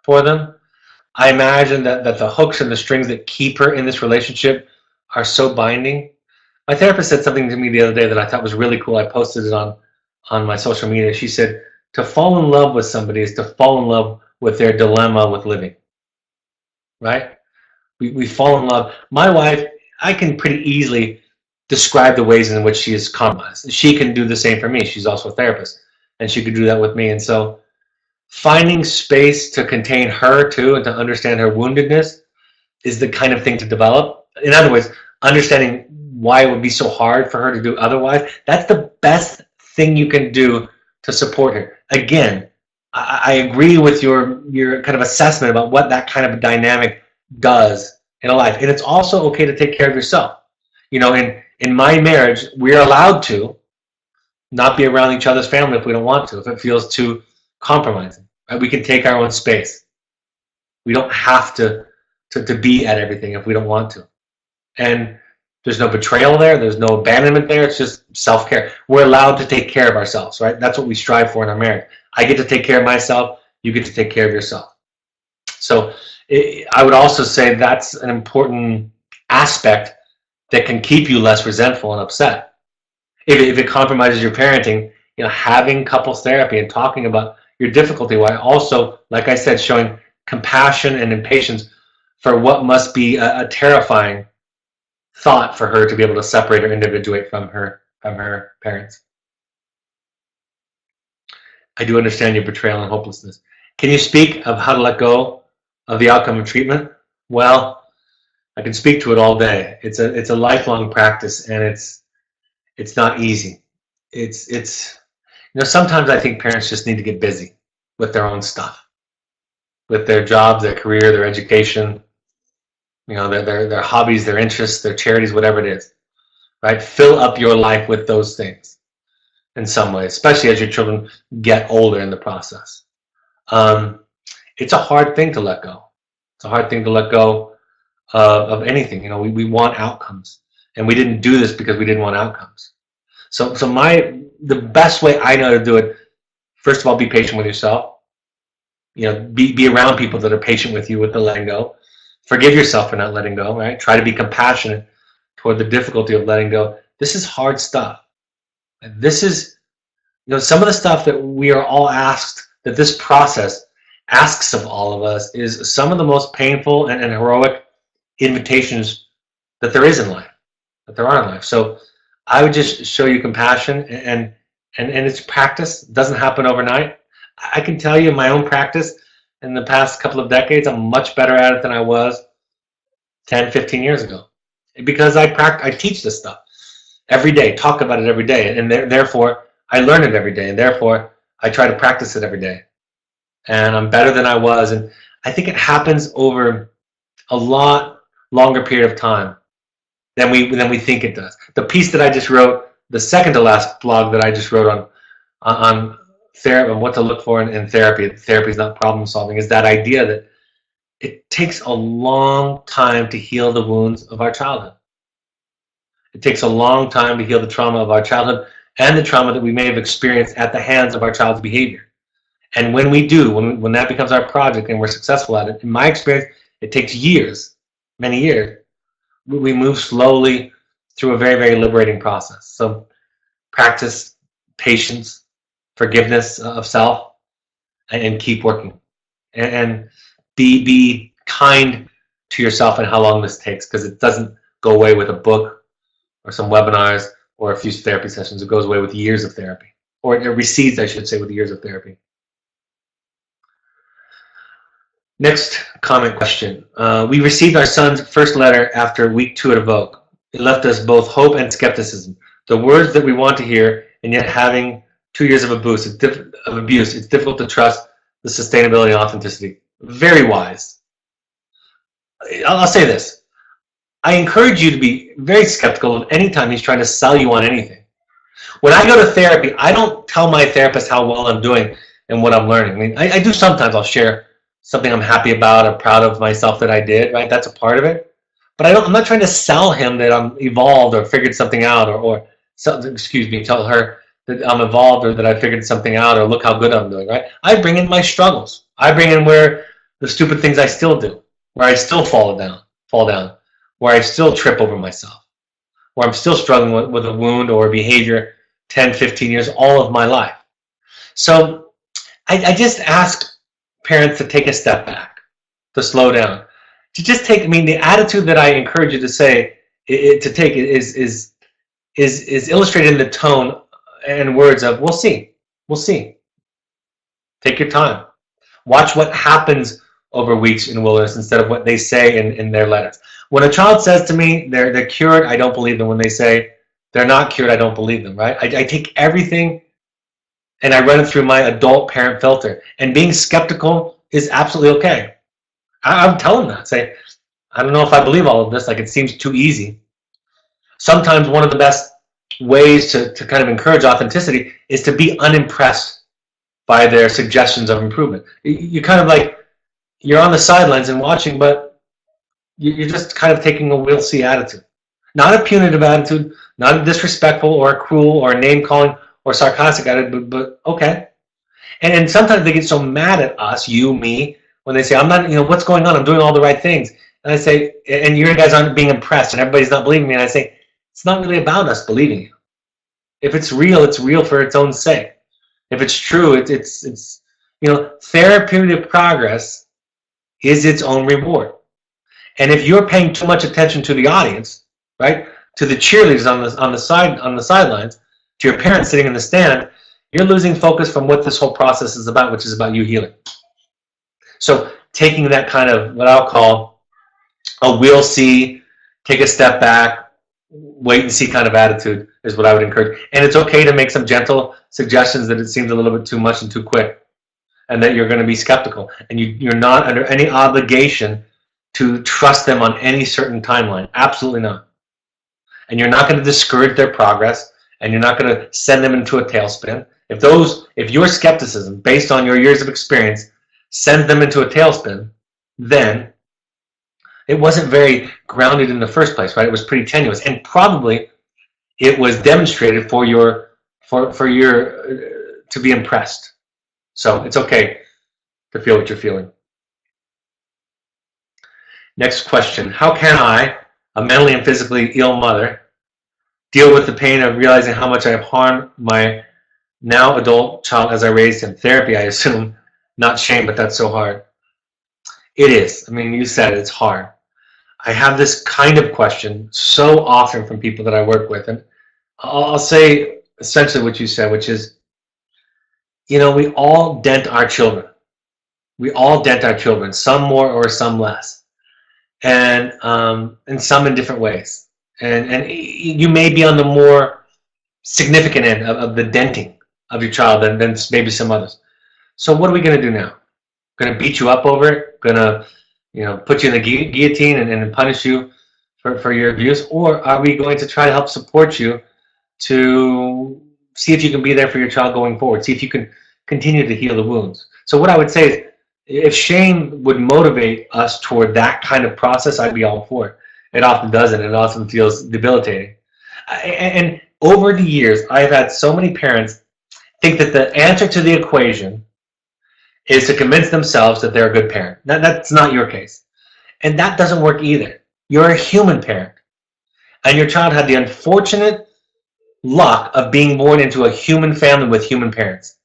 S1: for them. I imagine that the hooks and the strings that keep her in this relationship are so binding. My therapist said something to me the other day that I thought was really cool. I posted it on my social media. She said, to fall in love with somebody is to fall in love with their dilemma with living, right? We fall in love. My wife, I can pretty easily describe the ways in which she is compromised. She can do the same for me. She's also a therapist, and she could do that with me. And so finding space to contain her too and to understand her woundedness is the kind of thing to develop. In other words, understanding why it would be so hard for her to do otherwise. That's the best thing you can do to support her. Again, I agree with your kind of assessment about what that kind of dynamic does in a life. And it's also okay to take care of yourself. You know, in my marriage, we're allowed to not be around each other's family if we don't want to, if it feels too compromising. Right? We can take our own space. We don't have to be at everything if we don't want to. And there's no betrayal there. There's no abandonment there. It's just self-care. We're allowed to take care of ourselves, right? That's what we strive for in our marriage. I get to take care of myself. You get to take care of yourself. So I would also say that's an important aspect that can keep you less resentful and upset. If it compromises your parenting, you know, having couples therapy and talking about your difficulty, while also, like I said, showing compassion and impatience for what must be a terrifying thought for her to be able to separate or individuate from her parents. I do understand your betrayal and hopelessness. Can you speak of how to let go of the outcome of treatment? Well, I can speak to it all day. It's a lifelong practice, and it's not easy. It's you know, sometimes I think parents just need to get busy with their own stuff, with their jobs, their career, their education, you know, their hobbies, their interests, their charities, whatever it is, right? Fill up your life with those things in some way, especially as your children get older in the process. It's a hard thing to let go. It's a hard thing to let go of anything. You know, we want outcomes, and we didn't do this because we didn't want outcomes. So the best way I know to do it, first of all, be patient with yourself. You know, be around people that are patient with you with the letting go. Forgive yourself for not letting go, right? Try to be compassionate toward the difficulty of letting go. This is hard stuff. And this is, you know, some of the stuff that we are all asked, that this process asks of all of us, is some of the most painful and heroic invitations that there is in life, that there are in life. So I would just show you compassion, and it's practice. It doesn't happen overnight. I can tell you in my own practice, in the past couple of decades, I'm much better at it than I was 10, 15 years ago. Because I teach this stuff every day, talk about it every day, and therefore I learn it every day, and therefore I try to practice it every day. And I'm better than I was, and I think it happens over a lot longer period of time than we think it does. The piece that I just wrote, the second to last blog that I just wrote on therapy and what to look for in therapy. Therapy is not problem solving. Is that idea that it takes a long time to heal the wounds of our childhood. It takes a long time to heal the trauma of our childhood and the trauma that we may have experienced at the hands of our child's behavior. And when we do, when that becomes our project and we're successful at it, in my experience, it takes years, many years. We move slowly through a very, very liberating process. So practice patience, forgiveness of self, and keep working. And be kind to yourself and how long this takes, because it doesn't go away with a book or some webinars or a few therapy sessions. It goes away with years of therapy, or it recedes, I should say, with years of therapy. Next comment question. We received our son's first letter after week 2 at Evoke. It left us both hope and skepticism. The words that we want to hear, and yet having 2 years of abuse, it's difficult to trust the sustainability and authenticity. Very wise. I'll say this. I encourage you to be very skeptical of any time he's trying to sell you on anything. When I go to therapy, I don't tell my therapist how well I'm doing and what I'm learning. I mean, I do sometimes. I'll share something I'm happy about or proud of myself that I did, right? That's a part of it. But I'm not trying to sell him that I'm evolved or figured something out, or tell her that I'm evolved or that I figured something out, or look how good I'm doing, right? I bring in my struggles. I bring in where the stupid things I still do, where I still fall down, where I still trip over myself, or I'm still struggling with a wound or a behavior 10, 15 years, all of my life. So I just ask parents to take a step back, to slow down, to just take. I mean, the attitude that I encourage you to to take is illustrated in the tone and words of "we'll see, we'll see." Take your time. Watch what happens over weeks in wilderness instead of what they say in their letters. When a child says to me they're cured, I don't believe them. When they say they're not cured, I don't believe them. Right? I take everything and I run it through my adult parent filter. And being skeptical is absolutely okay. I would tell them that. Say, I don't know if I believe all of this. Like, it seems too easy. Sometimes one of the best ways to kind of encourage authenticity is to be unimpressed by their suggestions of improvement. You kind of like, you're on the sidelines and watching, but you're just kind of taking a we'll see attitude. Not a punitive attitude, not a disrespectful or a cruel or a name-calling or sarcastic attitude, but okay. And sometimes they get so mad at us, you, me, when they say, I'm not, what's going on? I'm doing all the right things. And I say, and you guys aren't being impressed and everybody's not believing me. And I say, it's not really about us believing you. If it's real for its own sake. If it's true, it's therapeutic progress is its own reward. And if you're paying too much attention to the audience, right, to the cheerleaders on the sidelines, to your parents sitting in the stand, you're losing focus from what this whole process is about, which is about you healing. So taking that kind of what I'll call a we'll see, take a step back, wait and see kind of attitude is what I would encourage. And it's okay to make some gentle suggestions that it seems a little bit too much and too quick, and that you're going to be skeptical. And you're not under any obligation to trust them on any certain timeline. Absolutely not. And you're not going to discourage their progress, and you're not going to send them into a tailspin. If your skepticism, based on your years of experience, sends them into a tailspin, then it wasn't very grounded in the first place, right? It was pretty tenuous, and probably it was demonstrated for your to be impressed. So it's okay to feel what you're feeling. Next question: how can I, a mentally and physically ill mother, deal with the pain of realizing how much I have harmed my now adult child as I raised him? Therapy, I assume, not shame, but that's so hard. It is. I mean, you said it, it's hard. I have this kind of question so often from people that I work with, and I'll say essentially what you said, which is, we all dent our children. We all dent our children, some more or some less, and some in different ways. And you may be on the more significant end of the denting of your child than maybe some others. So what are we going to do now? Going to beat you up over it? Going to put you in the guillotine and punish you for your abuse? Or are we going to try to help support you to see if you can be there for your child going forward? See if you can continue to heal the wounds. So what I would say is, if shame would motivate us toward that kind of process, I'd be all for it. It often doesn't. It often feels debilitating. And over the years, I've had so many parents think that the answer to the equation is to convince themselves that they're a good parent. That's not your case. And that doesn't work either. You're a human parent. And your child had the unfortunate luck of being born into a human family with human parents.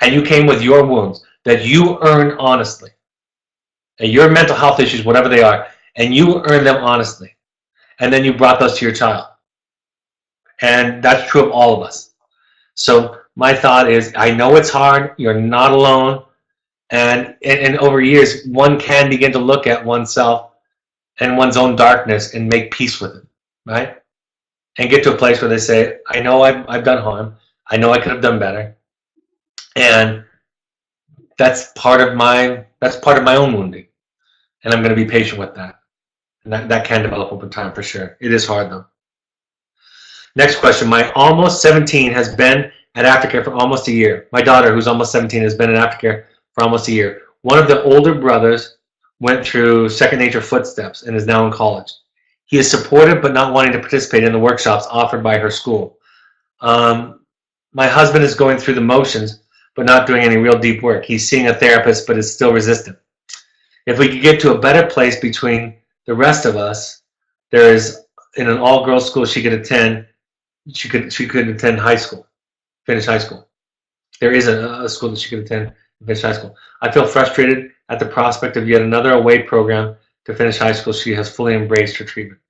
S1: And you came with your wounds that you earned honestly. And your mental health issues, whatever they are, and you earned them honestly. And then you brought those to your child. And that's true of all of us. So my thought is, I know it's hard. You're not alone. And over years, one can begin to look at oneself and one's own darkness and make peace with it, right? And get to a place where they say, I know I've done harm. I know I could have done better. And that's part of my own wounding. And I'm going to be patient with that. And that can develop over time for sure. It is hard though. Next question. My almost 17 has been at aftercare for almost a year. My daughter, who's almost 17, has been in aftercare for almost a year. One of the older brothers went through Second Nature Footsteps and is now in college. He is supportive but not wanting to participate in the workshops offered by her school. My husband is going through the motions but not doing any real deep work. He's seeing a therapist but is still resistant. If we could get to a better place between the rest of us, there is in an all-girls school she could attend. She could attend high school, finish high school. There is a school that she could attend and finish high school. I feel frustrated at the prospect of yet another away program to finish high school. She has fully embraced her treatment.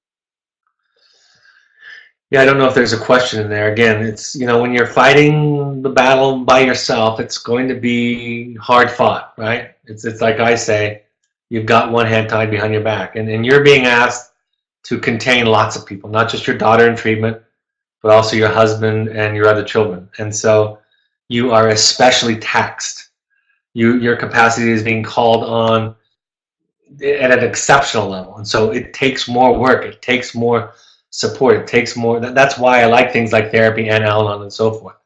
S1: Yeah, I don't know if there's a question in there. Again, it's, when you're fighting the battle by yourself, it's going to be hard fought, right? It's like I say, you've got one hand tied behind your back, and you're being asked to contain lots of people, not just your daughter in treatment, but also your husband and your other children. And so you are especially taxed. Your capacity is being called on at an exceptional level. And so it takes more work. It takes more support. It takes more. That's why I like things like therapy and Al-Anon and so forth,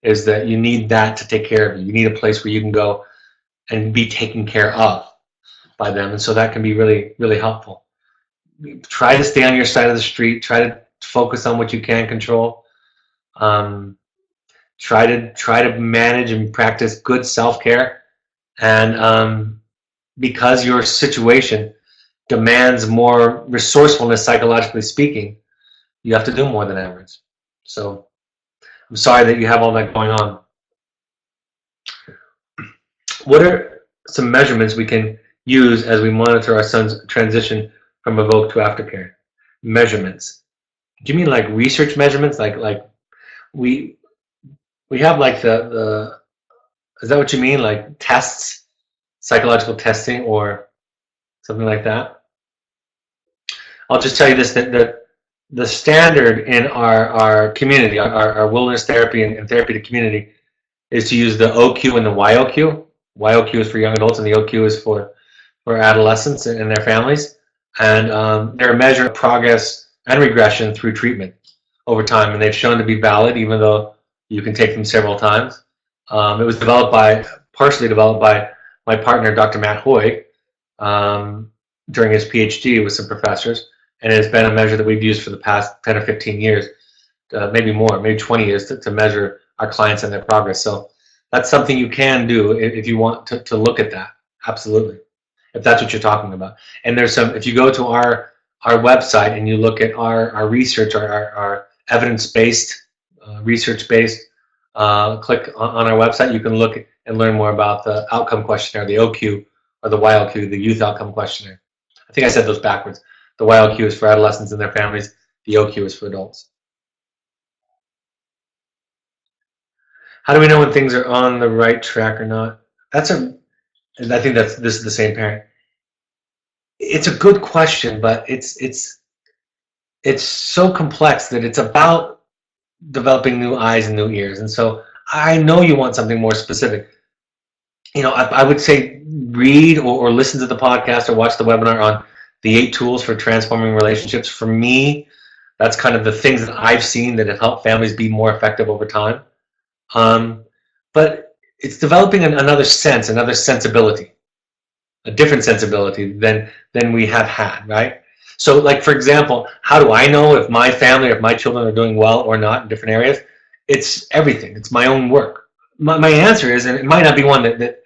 S1: is that you need that to take care of you. You need a place where you can go and be taken care of by them. And so that can be really, really helpful. Try to stay on your side of the street. Try to focus on what you can control. Try to manage and practice good self-care. And because your situation demands more resourcefulness, psychologically speaking, you have to do more than average. So I'm sorry that you have all that going on. What are some measurements we can use as we monitor our son's transition from evoke to aftercare? Measurements. Do you mean like research measurements? Like we have like the is that what you mean? Like tests, psychological testing or something like that? I'll just tell you this, that the standard in our community, our wilderness therapy and therapy to community, is to use the OQ and the YOQ. YOQ is for young adults and the OQ is for adolescents and their families. And they're a measure of progress and regression through treatment over time. And they've shown to be valid, even though you can take them several times. It was partially developed by my partner, Dr. Matt Hoy, during his PhD with some professors. And it's been a measure that we've used for the past 10 or 15 years, maybe more, maybe 20 years to measure our clients and their progress. So that's something you can do if you want to look at that. Absolutely. If that's what you're talking about. And there's some, if you go to our website and you look at our research, our evidence-based, research-based, click on our website, you can look and learn more about the outcome questionnaire, the OQ or the YOQ, the youth outcome questionnaire. I think I said those backwards. The YOQ is for adolescents and their families. The OQ is for adults. How do we know when things are on the right track or not? I think this is the same parent. It's a good question, but it's so complex that it's about developing new eyes and new ears. And so I know you want something more specific. I would say read or listen to the podcast or watch the webinar on the 8 tools for transforming relationships. For me, that's kind of the things that I've seen that have helped families be more effective over time. But it's developing another sense, another sensibility, a different sensibility than we have had, right? So, like, for example, how do I know if my family or if my children are doing well or not in different areas? It's everything. It's my own work. My answer is, and it might not be one that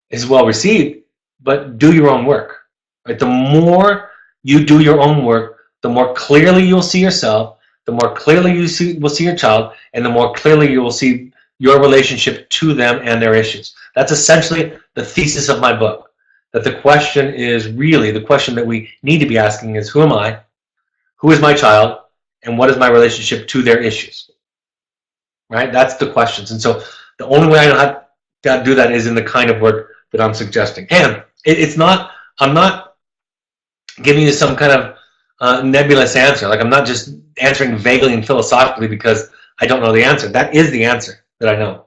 S1: is well received, but do your own work. Right? The more you do your own work, the more clearly you'll see yourself, the more clearly will see your child, and the more clearly you will see your relationship to them and their issues. That's essentially the thesis of my book. That the question is really, the question that we need to be asking is, who am I? Who is my child? And what is my relationship to their issues? Right? That's the questions. And so the only way I know how to do that is in the kind of work that I'm suggesting. And I'm not giving you some kind of nebulous answer. Like, I'm not just answering vaguely and philosophically because I don't know the answer. That is the answer that I know.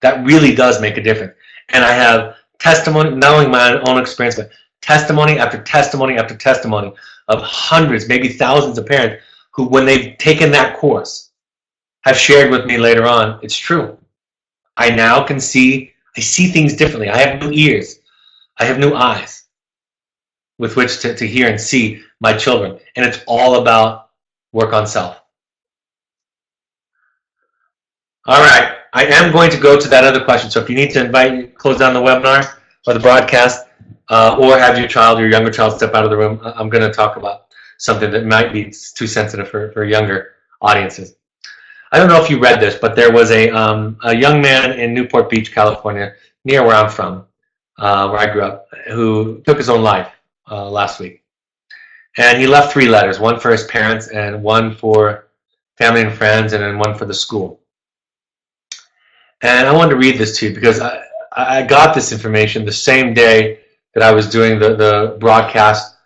S1: That really does make a difference. And I have testimony, not only my own experience, but testimony after testimony after testimony of hundreds, maybe thousands of parents who, when they've taken that course, have shared with me later on, it's true. I now I see things differently. I have new ears. I have new eyes with which to hear and see my children. And it's all about work on self. All right. I am going to go to that other question. So if you need to close down the webinar or the broadcast, or have your child or your younger child step out of the room, I'm going to talk about something that might be too sensitive for younger audiences. I don't know if you read this, but there was a young man in Newport Beach, California, near where I'm from, where I grew up, who took his own life last week. And he left 3 letters, one for his parents and one for family and friends, and then one for the school. And I wanted to read this to you because I got this information the same day that I was doing the broadcast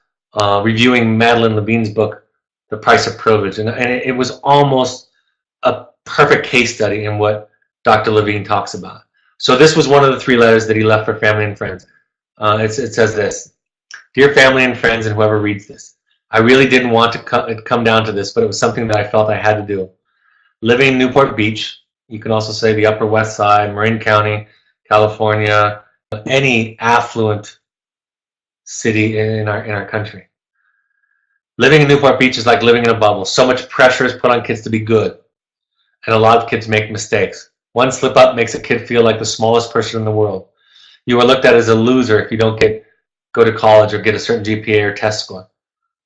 S1: reviewing Madeline Levine's book, The Price of Privilege. And it was almost a perfect case study in what Dr. Levine talks about. So this was one of the 3 letters that he left for family and friends. It says this: "Dear family and friends and whoever reads this, I really didn't want to come down to this, but it was something that I felt I had to do. Living in Newport Beach, you can also say the Upper West Side, Marin County, California, any affluent city in our country. Living in Newport Beach is like living in a bubble. So much pressure is put on kids to be good, and a lot of kids make mistakes. One slip up makes a kid feel like the smallest person in the world. You are looked at as a loser if you don't go to college or get a certain GPA or test score.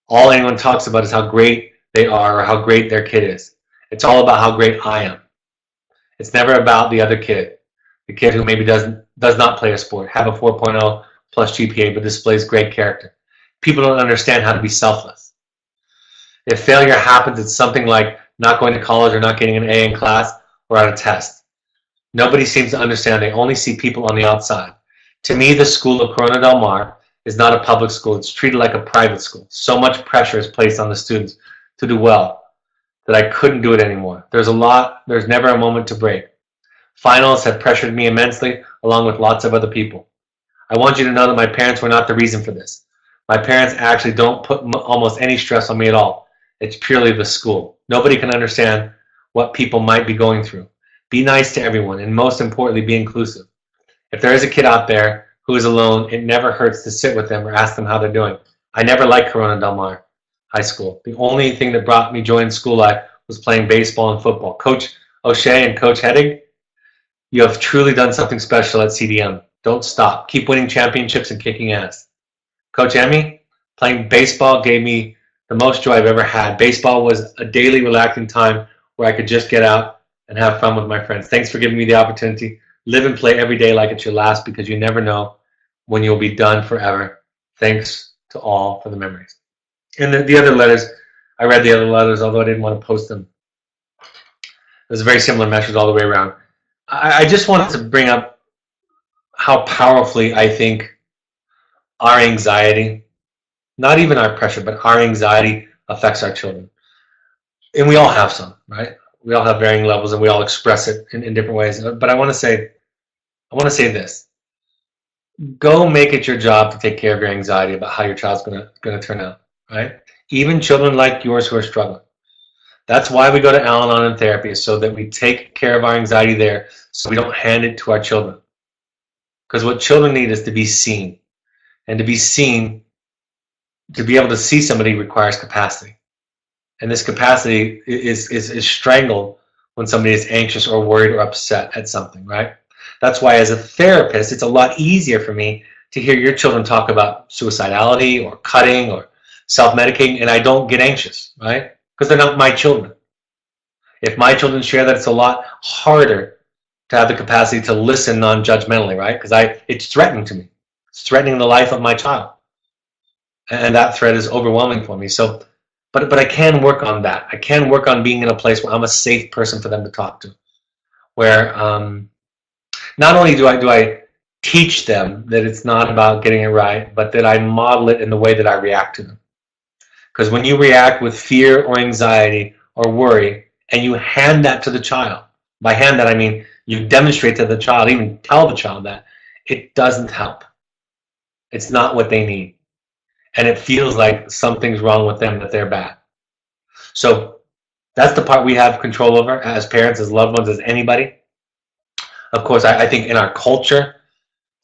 S1: All anyone talks about is how great they are or how great their kid is. It's all about how great I am. It's never about the other kid, the kid who maybe does not play a sport, have a 4.0 plus GPA, but displays great character. People don't understand how to be selfless. If failure happens, it's something like not going to college or not getting an A in class or on a test. Nobody seems to understand. They only see people on the outside. To me, the school of Corona Del Mar is not a public school. It's treated like a private school. So much pressure is placed on the students to do well that I couldn't do it anymore. There's never a moment to break. Finals have pressured me immensely, along with lots of other people. I want you to know that my parents were not the reason for this. My parents actually don't put almost any stress on me at all. It's purely the school. Nobody can understand what people might be going through. Be nice to everyone, and most importantly, be inclusive. If there is a kid out there who is alone, it never hurts to sit with them or ask them how they're doing. I never liked Corona Del Mar High School. The only thing that brought me joy in school life was playing baseball and football. Coach O'Shea and Coach Heading, you have truly done something special at CDM. Don't stop. Keep winning championships and kicking ass. Coach Emmy, playing baseball gave me the most joy I've ever had. Baseball was a daily relaxing time where I could just get out and have fun with my friends. Thanks for giving me the opportunity. Live and play every day like it's your last, because you never know when you'll be done forever. Thanks to all for the memories." And the other letters, I read the other letters, although I didn't want to post them. It was a very similar message all the way around. I just wanted to bring up how powerfully I think our anxiety, not even our pressure, but our anxiety affects our children. And we all have some, right? We all have varying levels, and we all express it in different ways. But I want to say this: go make it your job to take care of your anxiety about how your child's going to turn out, right? Even children like yours who are struggling. That's why we go to Al-Anon in therapy, is so that we take care of our anxiety there, so we don't hand it to our children. Because what children need is to be seen, and to be seen, to be able to see somebody requires capacity. And this capacity is strangled when somebody is anxious or worried or upset at something, right? That's why as a therapist, it's a lot easier for me to hear your children talk about suicidality or cutting or self-medicating, and I don't get anxious, right? Because they're not my children. If my children share that, it's a lot harder to have the capacity to listen non-judgmentally, right? Because it's threatening to me. It's threatening the life of my child. And that threat is overwhelming for me. So, but I can work on that. I can work on being in a place where I'm a safe person for them to talk to. Where not only do I teach them that it's not about getting it right, but that I model it in the way that I react to them. Because when you react with fear or anxiety or worry, and you hand that to the child, by hand that I mean you demonstrate to the child, even tell the child that, it doesn't help. It's not what they need. And it feels like something's wrong with them, that they're bad. So that's the part we have control over as parents, as loved ones, as anybody. Of course, I think in our culture,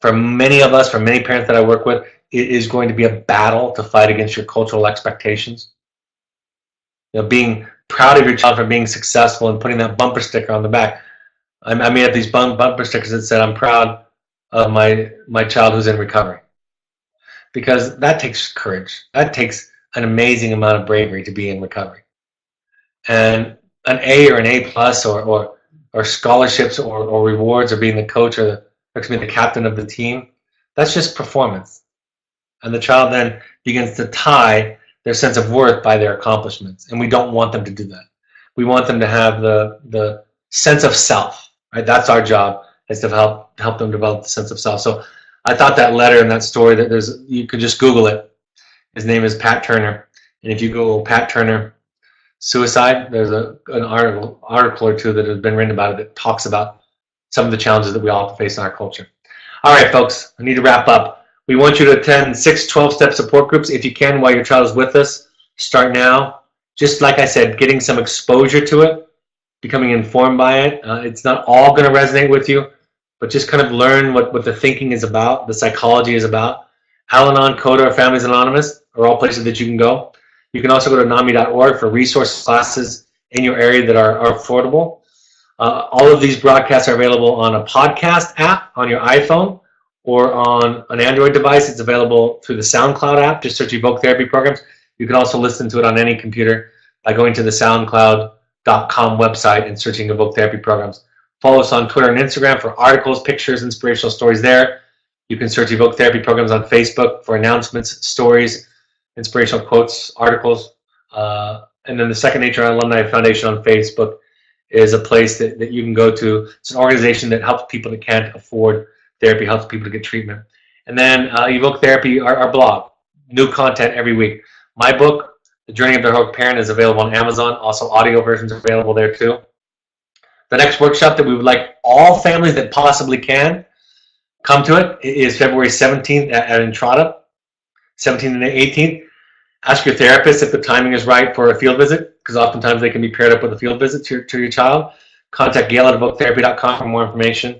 S1: for many of us, for many parents that I work with, it is going to be a battle to fight against your cultural expectations. You know, being proud of your child for being successful and putting that bumper sticker on the back. I made up these bumper stickers that said, "I'm proud of my child who's in recovery." Because that takes courage. That takes an amazing amount of bravery to be in recovery. And an A or an A plus or scholarships or rewards or being the coach or the captain of the team, that's just performance. And the child then begins to tie their sense of worth by their accomplishments. And we don't want them to do that. We want them to have the sense of self, right? That's our job, is to help them develop the sense of self. So I thought that letter and that story, that you could just Google it. His name is Pat Turner. And if you Google Pat Turner suicide, there's an article or two that has been written about it that talks about some of the challenges that we all face in our culture. All right, folks, I need to wrap up. We want you to attend 6 12-step support groups if you can while your child is with us. Start now. Just like I said, getting some exposure to it, becoming informed by it. It's not all going to resonate with you, but just kind of learn what the thinking is about, the psychology is about. Al-Anon, CODA, or Families Anonymous are all places that you can go. You can also go to NAMI.org for resource classes in your area that are affordable. All of these broadcasts are available on a podcast app on your iPhone or on an Android device. It's available through the SoundCloud app. Just search Evoke Therapy Programs. You can also listen to it on any computer by going to the SoundCloud.com website and searching Evoke Therapy Programs. Follow us on Twitter and Instagram for articles, pictures, inspirational stories there. You can search Evoke Therapy Programs on Facebook for announcements, stories, inspirational quotes, articles. And then the Second Nature Alumni Foundation on Facebook is a place that you can go to. It's an organization that helps people that can't afford therapy, helps people to get treatment. And then Evoke Therapy, our blog, new content every week. My book, The Journey of the Heroic Parent, is available on Amazon. Also, audio versions are available there too. The next workshop that we would like all families that possibly can come to it is February 17th at Entrada, 17th and 18th. Ask your therapist if the timing is right for a field visit, because oftentimes they can be paired up with a field visit to your child. Contact Gail at evoketherapy.com for more information.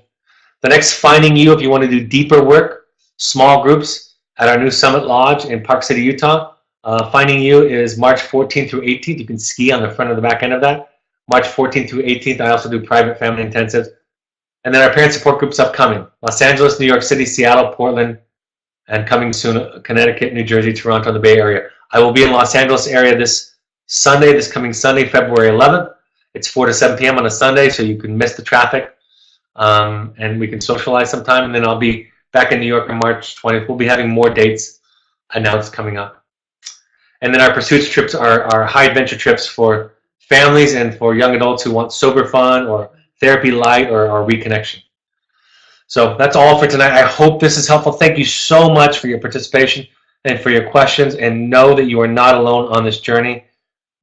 S1: The next Finding You, if you want to do deeper work, small groups at our new Summit Lodge in Park City, Utah. Finding You is March 14th through 18th. You can ski on the front or the back end of that. March 14th through 18th. I also do private family intensives. And then our parent support groups upcoming. Los Angeles, New York City, Seattle, Portland, and coming soon, Connecticut, New Jersey, Toronto, and the Bay Area. I will be in Los Angeles area this coming Sunday, February 11th. It's 4 to 7 p.m. on a Sunday, so you can miss the traffic, and we can socialize sometime. And then I'll be back in New York on March 20th. We'll be having more dates announced coming up. And then our Pursuits trips are high adventure trips for families and for young adults who want sober fun or therapy light or reconnection. So that's all for tonight. I hope this is helpful. Thank you so much for your participation and for your questions, and know that you are not alone on this journey.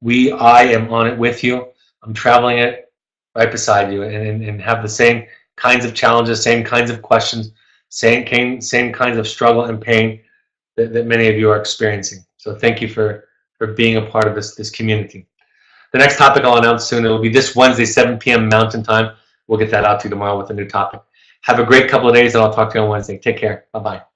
S1: I am on it with you. I'm traveling it right beside you, and have the same kinds of challenges, same kinds of questions, same kinds of struggle and pain that many of you are experiencing. So thank you for being a part of this community. The next topic I'll announce soon. It will be this Wednesday, 7 p.m. Mountain Time. We'll get that out to you tomorrow with a new topic. Have a great couple of days, and I'll talk to you on Wednesday. Take care. Bye-bye.